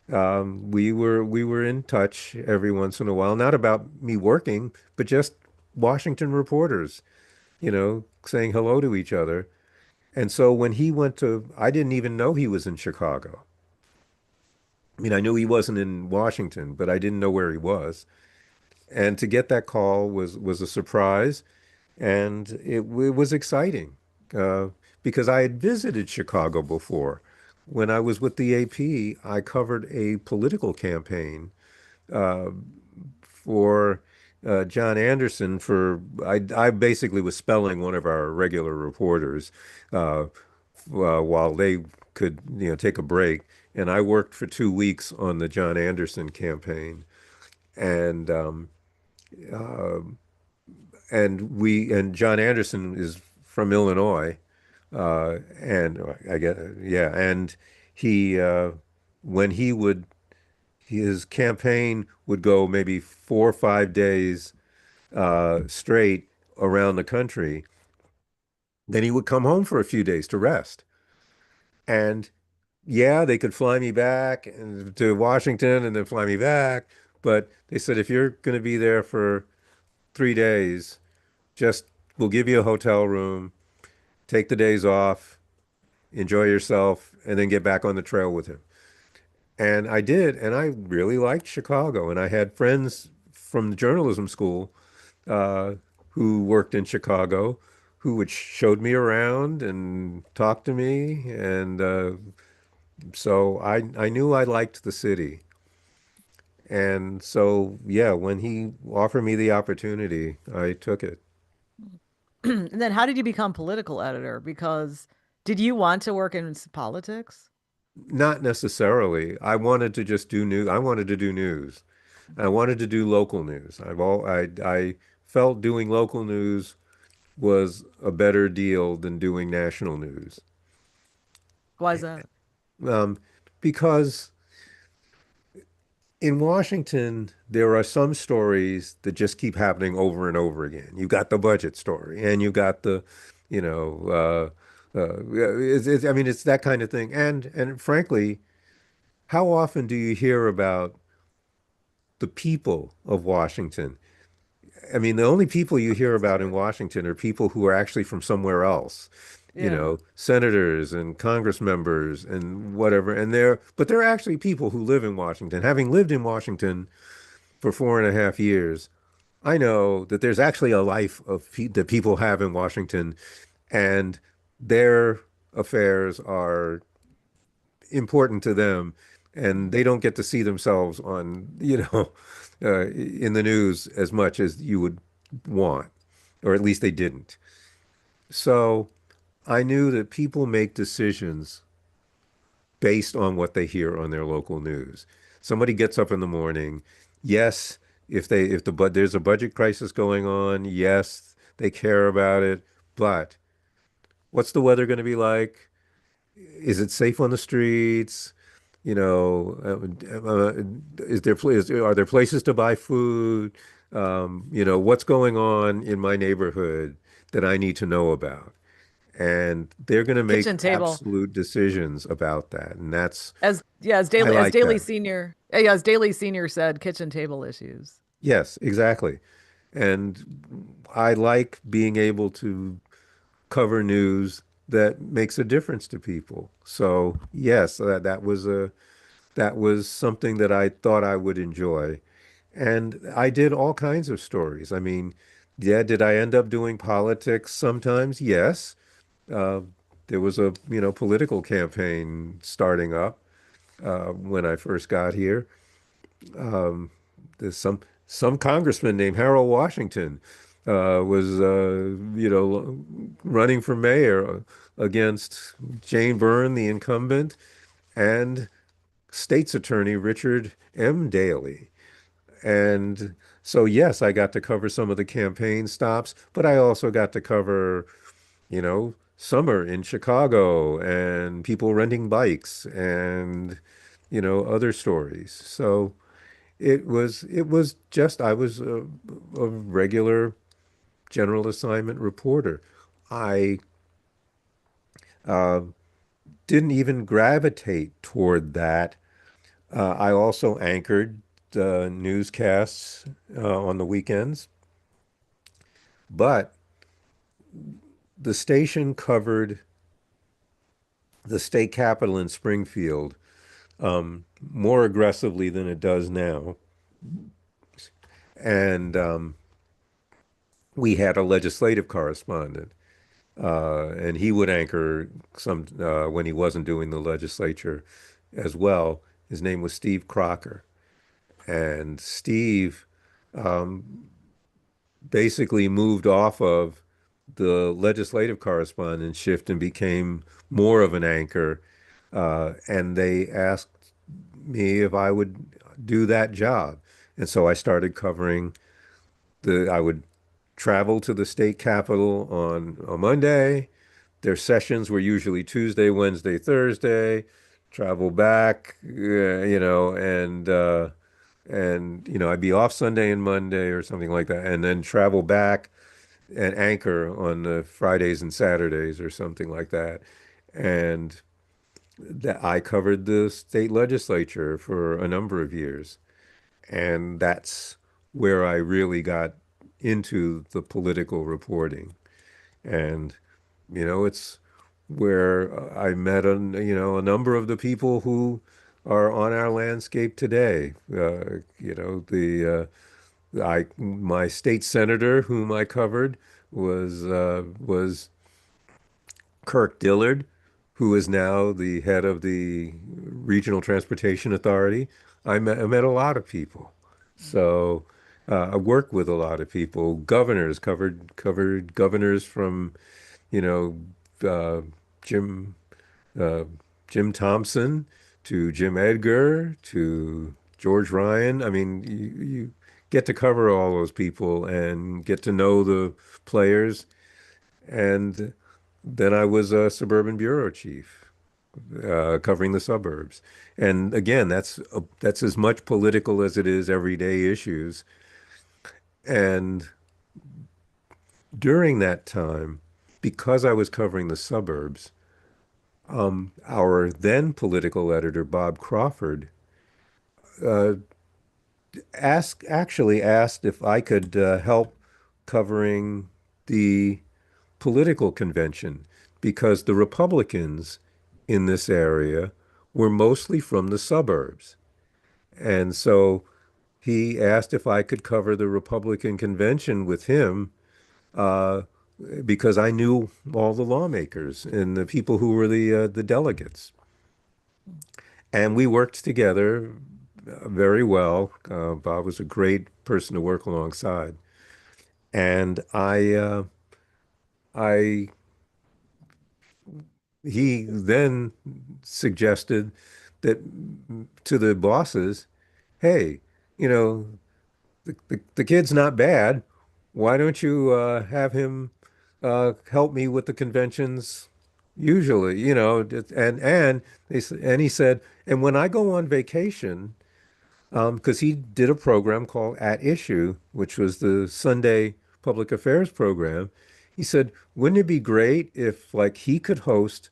We were in touch every once in a while, not about me working, but just Washington reporters, saying hello to each other. And so when he went to, I didn't even know he was in Chicago. I mean, I knew he wasn't in Washington, but I didn't know where he was. And to get that call was a surprise, and it was exciting uh, because I had visited Chicago before. When I was with the AP, I covered a political campaign uh, for John Anderson I basically was spelling one of our regular reporters uh, while they could take a break, and I worked for 2 weeks on the John Anderson campaign, and uh, and John Anderson is from Illinois, and I get yeah, and he when he would his campaign would go maybe 4 or 5 days straight around the country. Then he would come home for a few days to rest. And yeah, they could fly me back to Washington and then fly me back. But they said, if you're going to be there for 3 days, just we'll give you a hotel room, take the days off, enjoy yourself, and then get back on the trail with him. And I did, and I really liked Chicago. And I had friends from the journalism school uh, who worked in Chicago who would showed me around and talked to me. And so I knew I liked the city. And so, yeah, when he offered me the opportunity, I took it. And then how did you become political editor? Because did you want to work in politics? Not necessarily. I wanted to just do news. I wanted to do news. I wanted to do local news. I felt doing local news was a better deal than doing national news. Why is that? Um, because in Washington, there are some stories that just keep happening over and over again. You've got the budget story, and you've got the, you know, I mean, it's that kind of thing. And frankly, how often do you hear about the people of Washington? I mean, the only people you hear about in Washington are people who are actually from somewhere else, Yeah. senators and Congress members and whatever. But they're actually people who live in Washington. Having lived in Washington for 4.5 years, I know that there's actually a life that people have in Washington, and their affairs are important to them, and they don't get to see themselves on, in the news as much as you would want, or at least they didn't. So I knew that people make decisions based on what they hear on their local news. Somebody gets up in the morning, yes, if there's a budget crisis going on, yes, they care about it, but what's the weather going to be like? Is it safe on the streets? You know, are there places to buy food? What's going on in my neighborhood that I need to know about? And they're going to make Kitchen table. absolute decisions about that. And I As like Daily that. Senior, yeah, as Daily Senior said, kitchen table issues. Yes, exactly. And I like being able to cover news that makes a difference to people. So yes, that was something that I thought I would enjoy. And I did all kinds of stories. I mean, yeah, did I end up doing politics sometimes? Yes. Uh, there was a, political campaign starting up when I first got here. There's some congressman named Harold Washington was, running for mayor against Jane Byrne, the incumbent, and state's attorney Richard M. Daley. And so, yes, I got to cover some of the campaign stops, but I also got to cover, summer in Chicago and people renting bikes and, other stories. So it was just I was a regular general assignment reporter. I uh, didn't even gravitate toward that. I also anchored newscasts on the weekends, but the station covered the state capitol in Springfield more aggressively than it does now. And we had a legislative correspondent, and he would anchor some when he wasn't doing the legislature as well. His name was Steve Crocker. And Steve basically moved off of the legislative correspondent shift and became more of an anchor. And they asked me if I would do that job. And so I started covering I would travel to the state capitol on a Monday. Their sessions were usually Tuesday, Wednesday, Thursday. Travel back, I'd be off Sunday and Monday or something like that, and then travel back and anchor on the Fridays and Saturdays or something like that. And that I covered the state legislature for a number of years, and that's where I really got into the political reporting. And it's where I met a number of the people who are on our landscape today. My state senator, whom I covered, was Kirk Dillard, who is now the head of the Regional Transportation Authority, I met a lot of people. So I worked with a lot of people, governors, covered governors from, you know, uh, Jim uh, Jim Thompson to Jim Edgar to George Ryan. I mean, you get to cover all those people and get to know the players. And then I was a suburban bureau chief, covering the suburbs. And again, that's as much political as it is everyday issues. And during that time, because I was covering the suburbs, our then political editor, Bob Crawford, uh, actually asked if I could help covering the political convention because the Republicans in this area were mostly from the suburbs. And so he asked if I could cover the Republican convention with him uh, because I knew all the lawmakers and the people who were the delegates. And we worked together very well. Bob was a great person to work alongside. And I, he then suggested that to the bosses, hey, you know, the kid's not bad. Why don't you have him help me with the conventions usually, and he said, and when I go on vacation, because he did a program called At Issue, which was the Sunday public affairs program. He said, wouldn't it be great if like he could host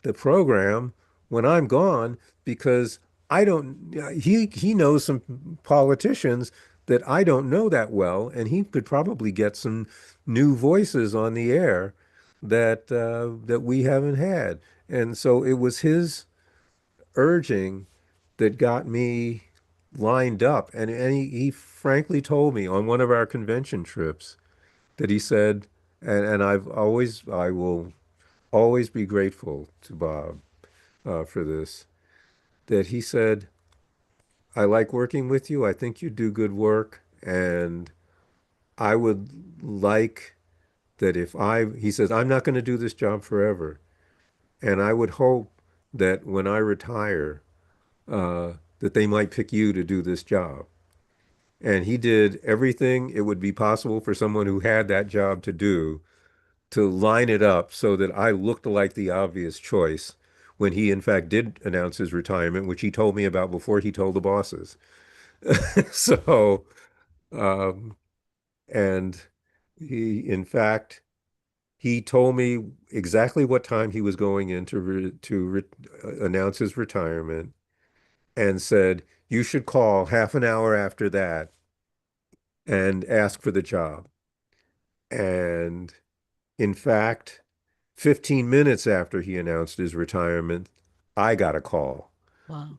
the program when I'm gone because I don't he knows some politicians that I don't know that well, and he could probably get some new voices on the air that we haven't had. And so it was his urging that got me lined up. And he frankly told me on one of our convention trips that he said, and I will always be grateful to Bob for this, that he said, I like working with you. I think you do good work. And I would like that he says, I'm not going to do this job forever. And I would hope that when I retire, that they might pick you to do this job. And he did everything it would be possible for someone who had that job to do to line it up so that I looked like the obvious choice when he, in fact, did announce his retirement, which he told me about before he told the bosses. So, um, and in fact, he told me exactly what time he was going in announce his retirement and said, you should call half an hour after that and ask for the job. And in fact, 15 minutes after he announced his retirement, I got a call Wow.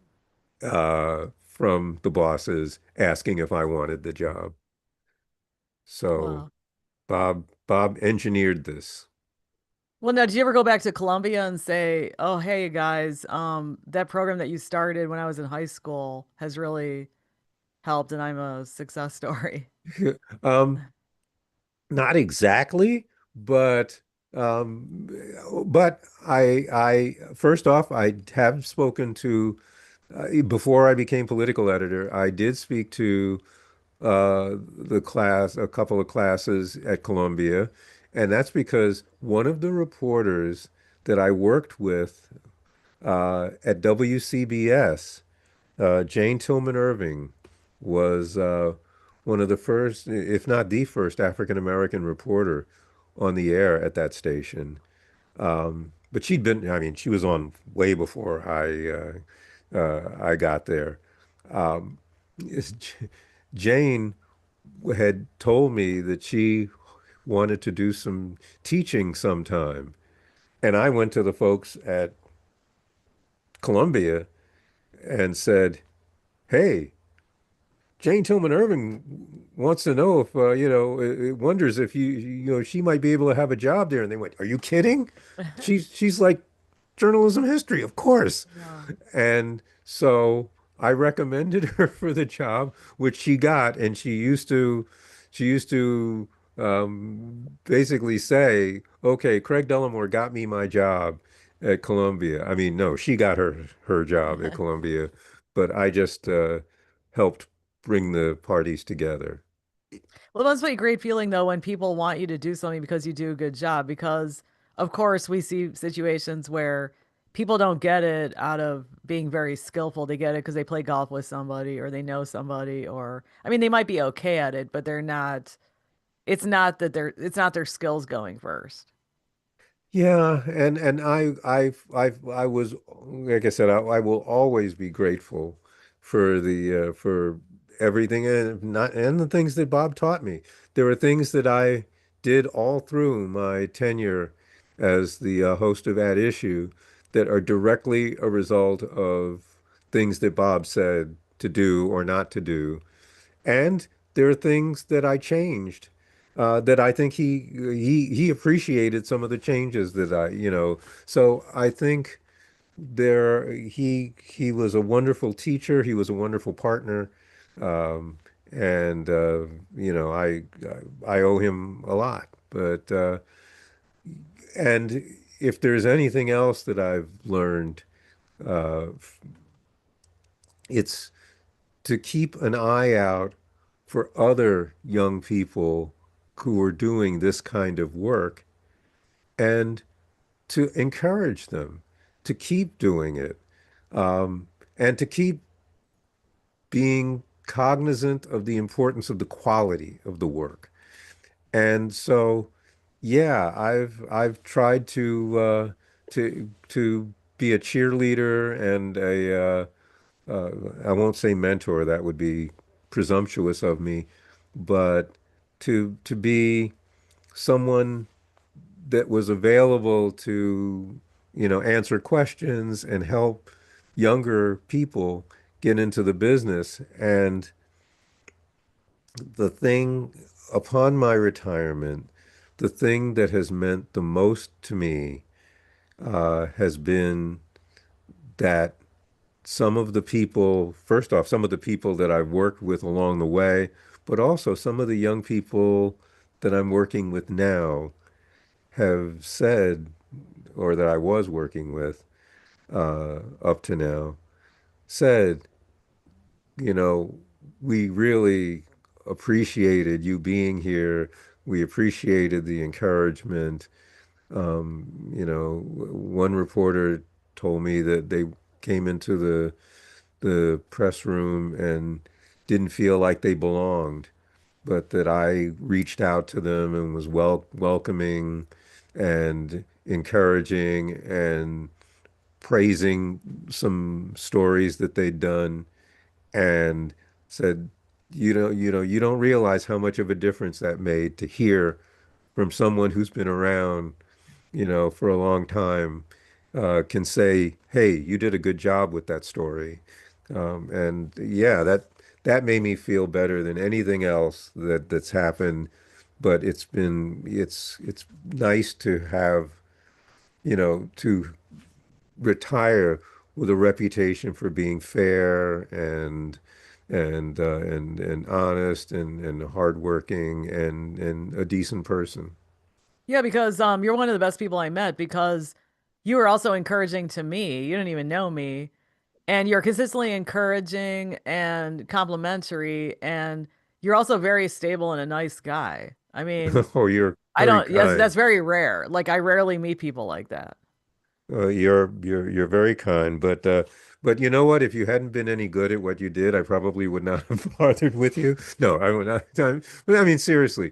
from the bosses asking if I wanted the job. So Wow. Bob engineered this. Well, now, did you ever go back to Columbia and say, "Oh, hey guys, that program that you started when I was in high school has really helped, and I'm a success story." Um, Not exactly, but um, but I first off, I have spoken to before I became political editor, I did speak to a couple of classes at Columbia, and that's because one of the reporters that I worked with at WCBS, Jane Tillman Irving, was one of the first, if not the first, African American reporter on the air at that station. But I mean, she was on way before I got there. Um, Jane had told me that she wanted to do some teaching sometime. And I went to the folks at Columbia and said, hey, Jane Tillman Irving wants to know if, it wonders if she might be able to have a job there. And they went, are you kidding? She's like journalism history, of course. Yeah. And So I recommended her for the job, which she got, and she used to basically say, "Okay, Craig Dellimore got me my job at Columbia." I mean, no, she got her job at Columbia, but I just helped bring the parties together. Well, it must be a great feeling though when people want you to do something because you do a good job. Because of course we see situations where people don't get it out of being very skillful. They get it because they play golf with somebody or they know somebody, or I mean they might be okay at it, but they're not. It's not their skills going first. Yeah, and I was, like I said, I will always be grateful for everything and the things that Bob taught me. There are things that I did all through my tenure as the host of At Issue that are directly a result of things that Bob said to do or not to do. And there are things that I changed that I think he appreciated some of the changes that So I think he was a wonderful teacher. He was a wonderful partner. Um, and I owe him a lot. And if there's anything else that I've learned, uh, it's to keep an eye out for other young people who are doing this kind of work and to encourage them to keep doing it, and to keep being cognizant of the importance of the quality of the work. And so, yeah, I've tried to be a cheerleader and I won't say mentor, that would be presumptuous of me, but to be someone that was available to, answer questions and help younger people get into the business. And the thing upon my retirement, the thing that has meant the most to me has been that some of the people, first off, some of the people that I've worked with along the way, but also some of the young people that I'm working with now have said, or that I was working with up to now, said, you know, we really appreciated you being here. We appreciated the encouragement. One reporter told me that they came into the press room and didn't feel like they belonged, but that I reached out to them and was welcoming and encouraging and praising some stories that they'd done and said, you don't realize how much of a difference that made to hear from someone who's been around, for a long time, can say, "Hey, you did a good job with that story." And yeah, that made me feel better than anything else that's happened. But it's nice to have, to retire with a reputation for being fair and honest and hardworking and a decent person. Yeah, because you're one of the best people I met because you were also encouraging to me. You didn't even know me. And you're consistently encouraging and complimentary, and you're also very stable and a nice guy. I mean, Oh, you're I very don't, yes, that's kind. very rare. Like I rarely meet people like that. You're very kind, but you know what? If you hadn't been any good at what you did, I probably would not have bothered with you. No, I would not. But I mean, seriously,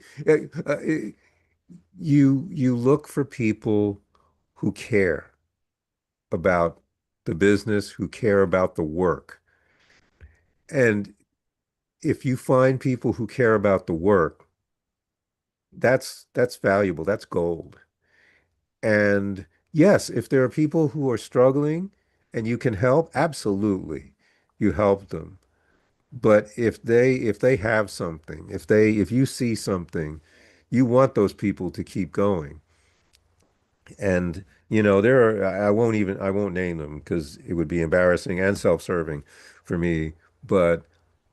you look for people who care about the business, who care about the work, and if you find people who care about the work, that's valuable. That's gold. And yes, if there are people who are struggling and you can help, absolutely, you help them. But if they have something, if you see something, you want those people to keep going. And I won't name them because it would be embarrassing and self-serving for me. But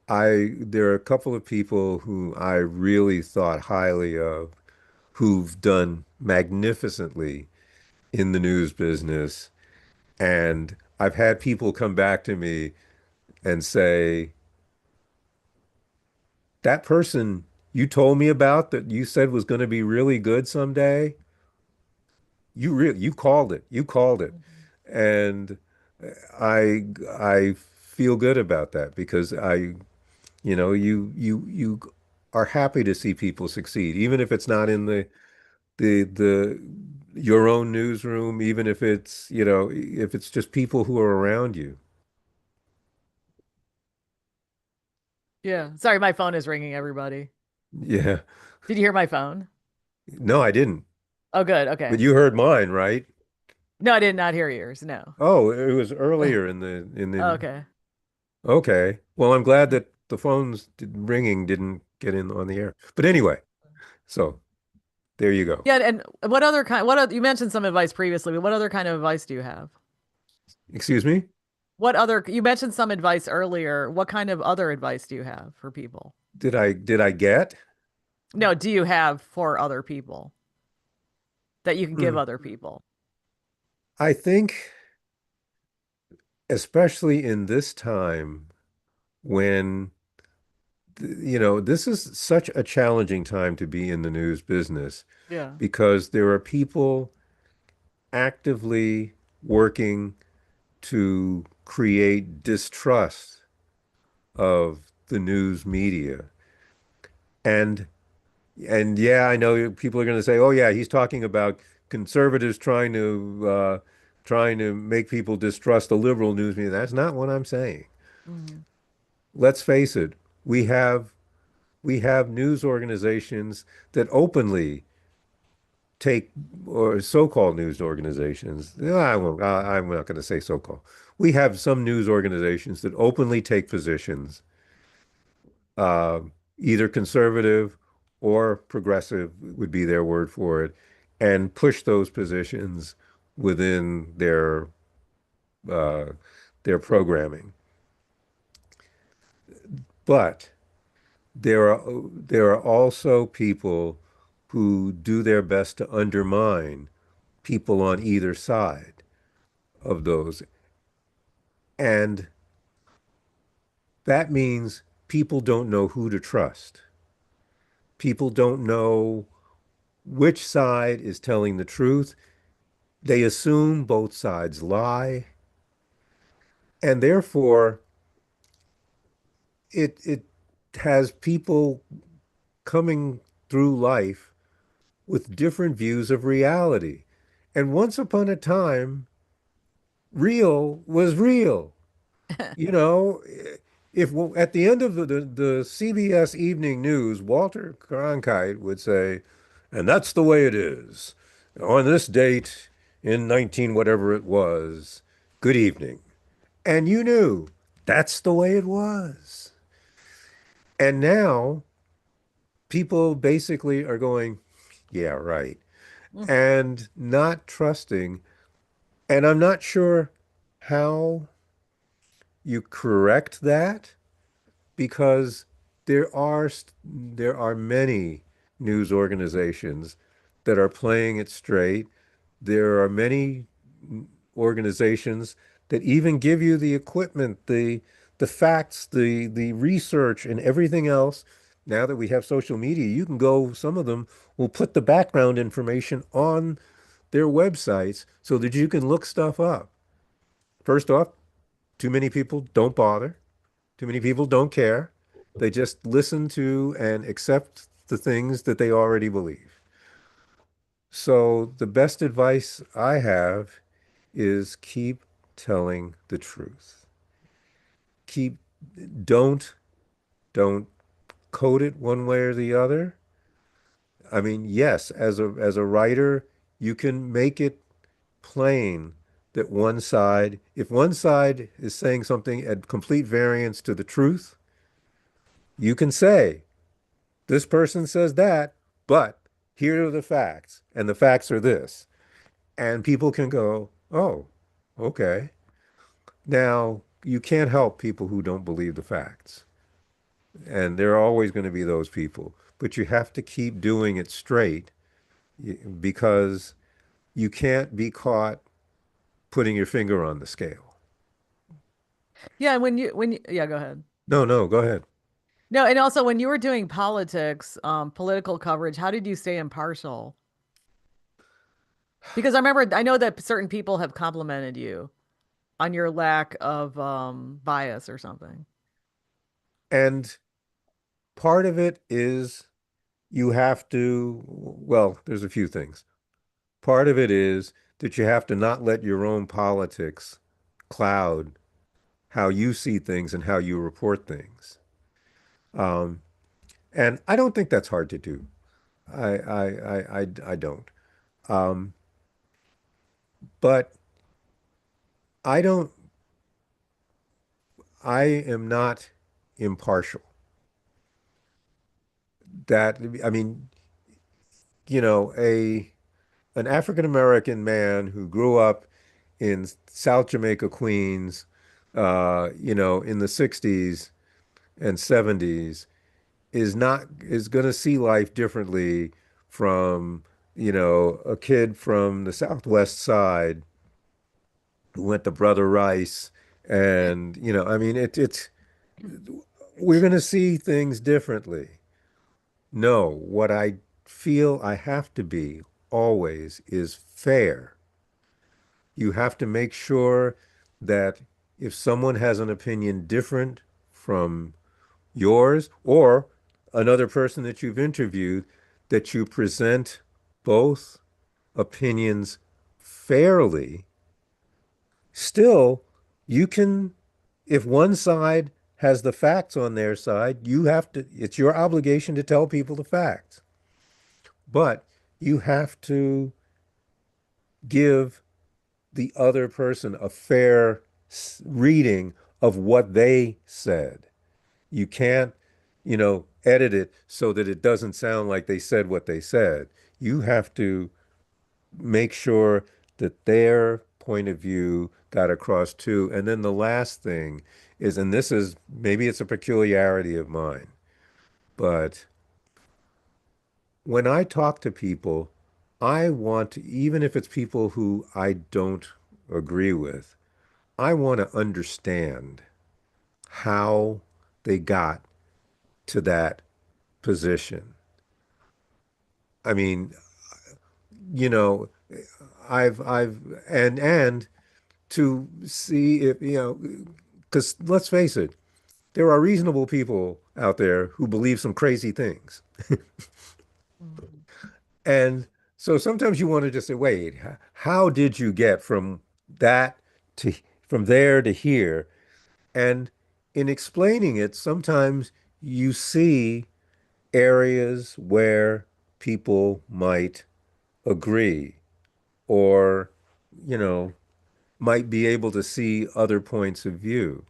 there are a couple of people who I really thought highly of who've done magnificently in the news business. And I've had people come back to me and say, that person you told me about that you said was going to be really good someday, you called it. You called it. Mhm. And I feel good about that because you are happy to see people succeed, even if it's not in the your own newsroom, even if if it's just people who are around you. Yeah. Sorry, my phone is ringing, everybody. Yeah. Did you hear my phone? No, I didn't. Oh, good. But Okay. you heard mine, right? No, I did not hear yours. No. Oh, it was earlier in the Okay. okay. Well, I'm glad that the ringing didn't get in on the air. But anyway, so there you go. Yeah, and what other kind, what other, you mentioned some advice previously, but what other kind of advice do you have? Excuse me? What other, you mentioned some advice earlier. What kind of other advice do you have for people? Did I get? No, do you have for other people that you can give Hmm. other people? I think especially in this time when this is such a challenging time to be in the news business Yeah. because there are people actively working to create distrust of the news media. And and yeah, I know people are going to say, "Oh yeah, he's talking about conservatives trying to make people distrust the liberal news media." That's not what I'm saying. Mhm. Let's face it, we have news organizations that openly take, or so-called news organizations. I'm not going to say so-called. We have some news organizations that openly take positions, uh, either conservative or progressive would be their word for it, and push those positions within uh, their programming. But there are also people who do their best to undermine people on either side of those. And that means people don't know who to trust. People don't know which side is telling the truth. They assume both sides lie. And therefore, it has people coming through life with different views of reality. And once upon a time, real was real. You know, if at the end of the CBS Evening News, Walter Cronkite would say, and that's the way it is. On this date in 19 whatever it was, good evening. And you knew that's the way it was. And now people basically are going, yeah, right. Mhm. And not trusting. And I'm not sure how you correct that because there are many news organizations that are playing it straight. There are many organizations that even give you the equipment, the facts, the research, and everything else. Now that we have social media, you can go, some of them will put the background information on their websites so that you can look stuff up. First off, too many people don't bother. Too many people don't care. They just listen to and accept the things that they already believe. So the best advice I have is keep telling the truth. Keep, don't, don't code it one way or the other. I mean, yes, as a writer, you can make it plain that if one side is saying something at complete variance to the truth, you can say, this person says that, but here are the facts, and the facts are this. And people can go, oh, okay. Now, you can't help people who don't believe the facts. And there are always going to be those people. But you have to keep doing it straight because you can't be caught putting your finger on the scale. Yeah, yeah, go ahead. No, no, go ahead. No, and also when you were doing politics, political coverage, how did you stay impartial? Because I know that certain people have complimented you on your lack of bias or something. And part of it is you have to, well, there's a few things. Part of it is that you have to not let your own politics cloud how you see things and how you report things. Um, and I don't think that's hard to do. I don't. Um, but I don't, I am not impartial. That, I mean, an African American man who grew up in South Jamaica, Queens, in the 60s and 70s is going to see life differently from, a kid from the Southwest side who went to Brother Rice. And, I mean, we're going to see things differently. No, what I feel I have to be always is fair. You have to make sure that if someone has an opinion different from yours or another person that you've interviewed, that you present both opinions fairly. Still, you can, if one side has the facts on their side, it's your obligation to tell people the facts. But you have to give the other person a fair reading of what they said. You can't, edit it so that it doesn't sound like they said what they said. You have to make sure that their point of view got across too. And then the last thing is, and this is maybe it's a peculiarity of mine, but when I talk to people, I want to, even if it's people who I don't agree with, I want to understand how they got to that position. I mean, you know, and to see if, because let's face it, there are reasonable people out there who believe some crazy things. Mhm. And so sometimes you want to just say, wait, how did you get from that to from there to here? And in explaining it, sometimes you see areas where people might agree or, you know, might be able to see other points of view.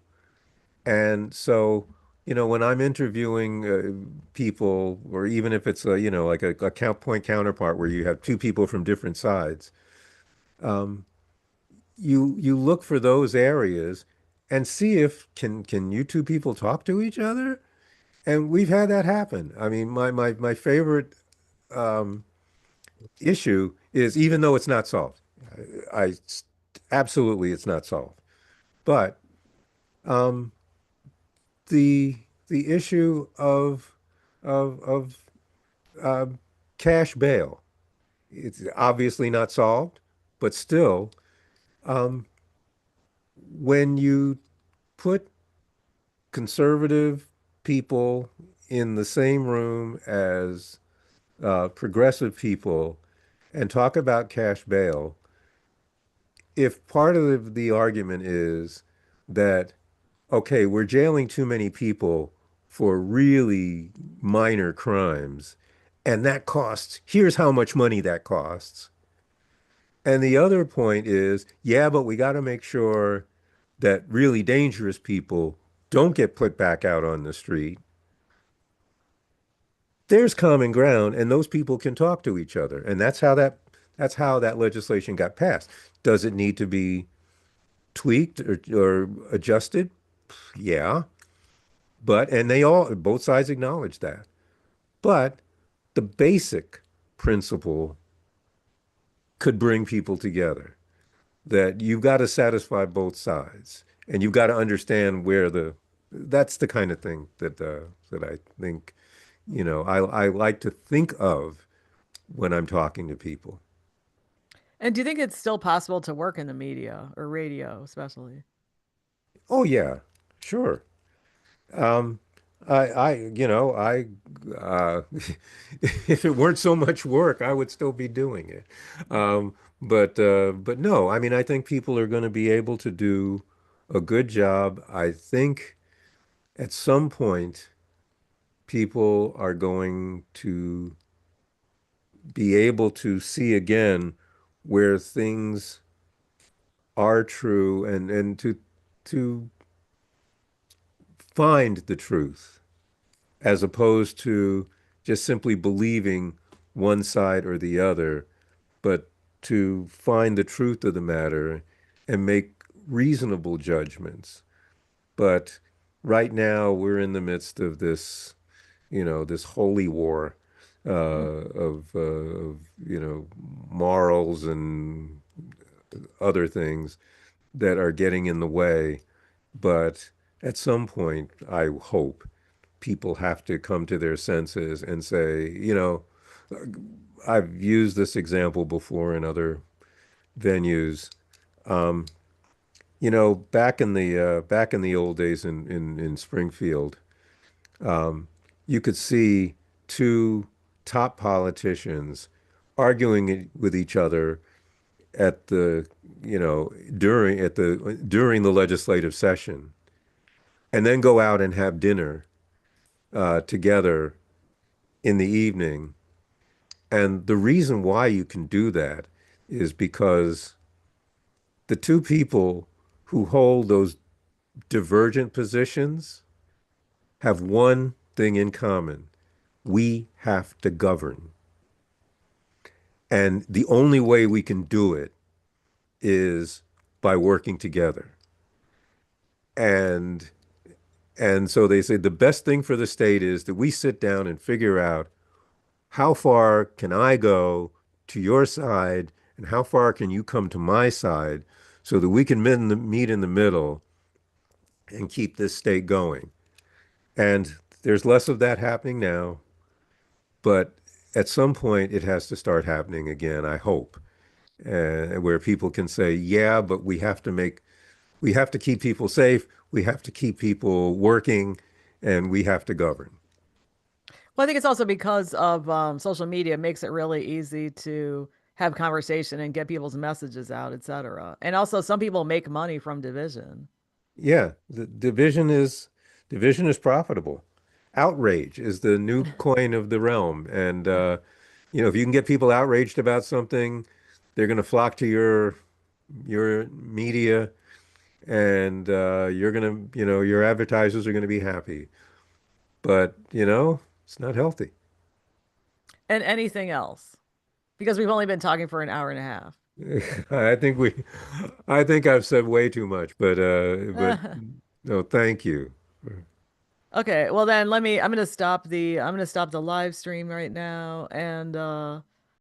And so, when I'm interviewing people, or even if it's like a count point counterpart where you have two people from different sides, um, you look for those areas and see if can you two people talk to each other? And we've had that happen. I mean, my favorite um, issue is even though it's not solved, I absolutely it's not solved, but um, the the issue of um, cash bail. It's obviously not solved, but still, um, when you put conservative people in the same room as progressive people and talk about cash bail, if part of the argument is that, okay, we're jailing too many people for really minor crimes, and that costs, here's how much money that costs. And the other point is, yeah, but we got to make sure that really dangerous people don't get put back out on the street. There's common ground, and those people can talk to each other. And That's how that legislation got passed. Does it need to be tweaked or adjusted? Yeah. But, and they all, both sides acknowledge that. But the basic principle could bring people together, that you've got to satisfy both sides and you've got to understand where that's the kind of thing that I think, I like to think of when I'm talking to people. And do you think it's still possible to work in the media or radio, especially? Oh yeah, sure. Um, I, if it weren't so much work, I would still be doing it. But no, I mean, I think people are going to be able to do a good job. I think at some point, people are going to be able to see again where things are true and to find the truth, as opposed to just simply believing one side or the other, but to find the truth of the matter and make reasonable judgments. But right now, we're in the midst of this, this holy war of morals and other things that are getting in the way. But at some point, I hope people have to come to their senses and say, I've used this example before in other venues. Um, back in the old days in Springfield, you could see two top politicians arguing with each other at the, during the legislative session, and then go out and have dinner together in the evening. And the reason why you can do that is because the two people who hold those divergent positions have one thing in common. We have to govern. And the only way we can do it is by working together. And and so they say the best thing for the state is that we sit down and figure out how far can I go to your side and how far can you come to my side so that we can meet in the middle and keep this state going. And there's less of that happening now, but at some point it has to start happening again, I hope, where people can say, yeah, but we have to keep people safe, we have to keep people working, and we have to govern. Well, I think it's also because of social media makes it really easy to have conversation and get people's messages out, etc. And also, some people make money from division. Yeah, the division is profitable. Outrage is the new coin of the realm. And if you can get people outraged about something, they're going to flock to your media, and you're going to, your advertisers are going to be happy. But, it's not healthy. And anything else, because we've only been talking for an hour and a half. I think I think I've said way too much, but no, thank you. Okay, well then I'm gonna stop the live stream right now and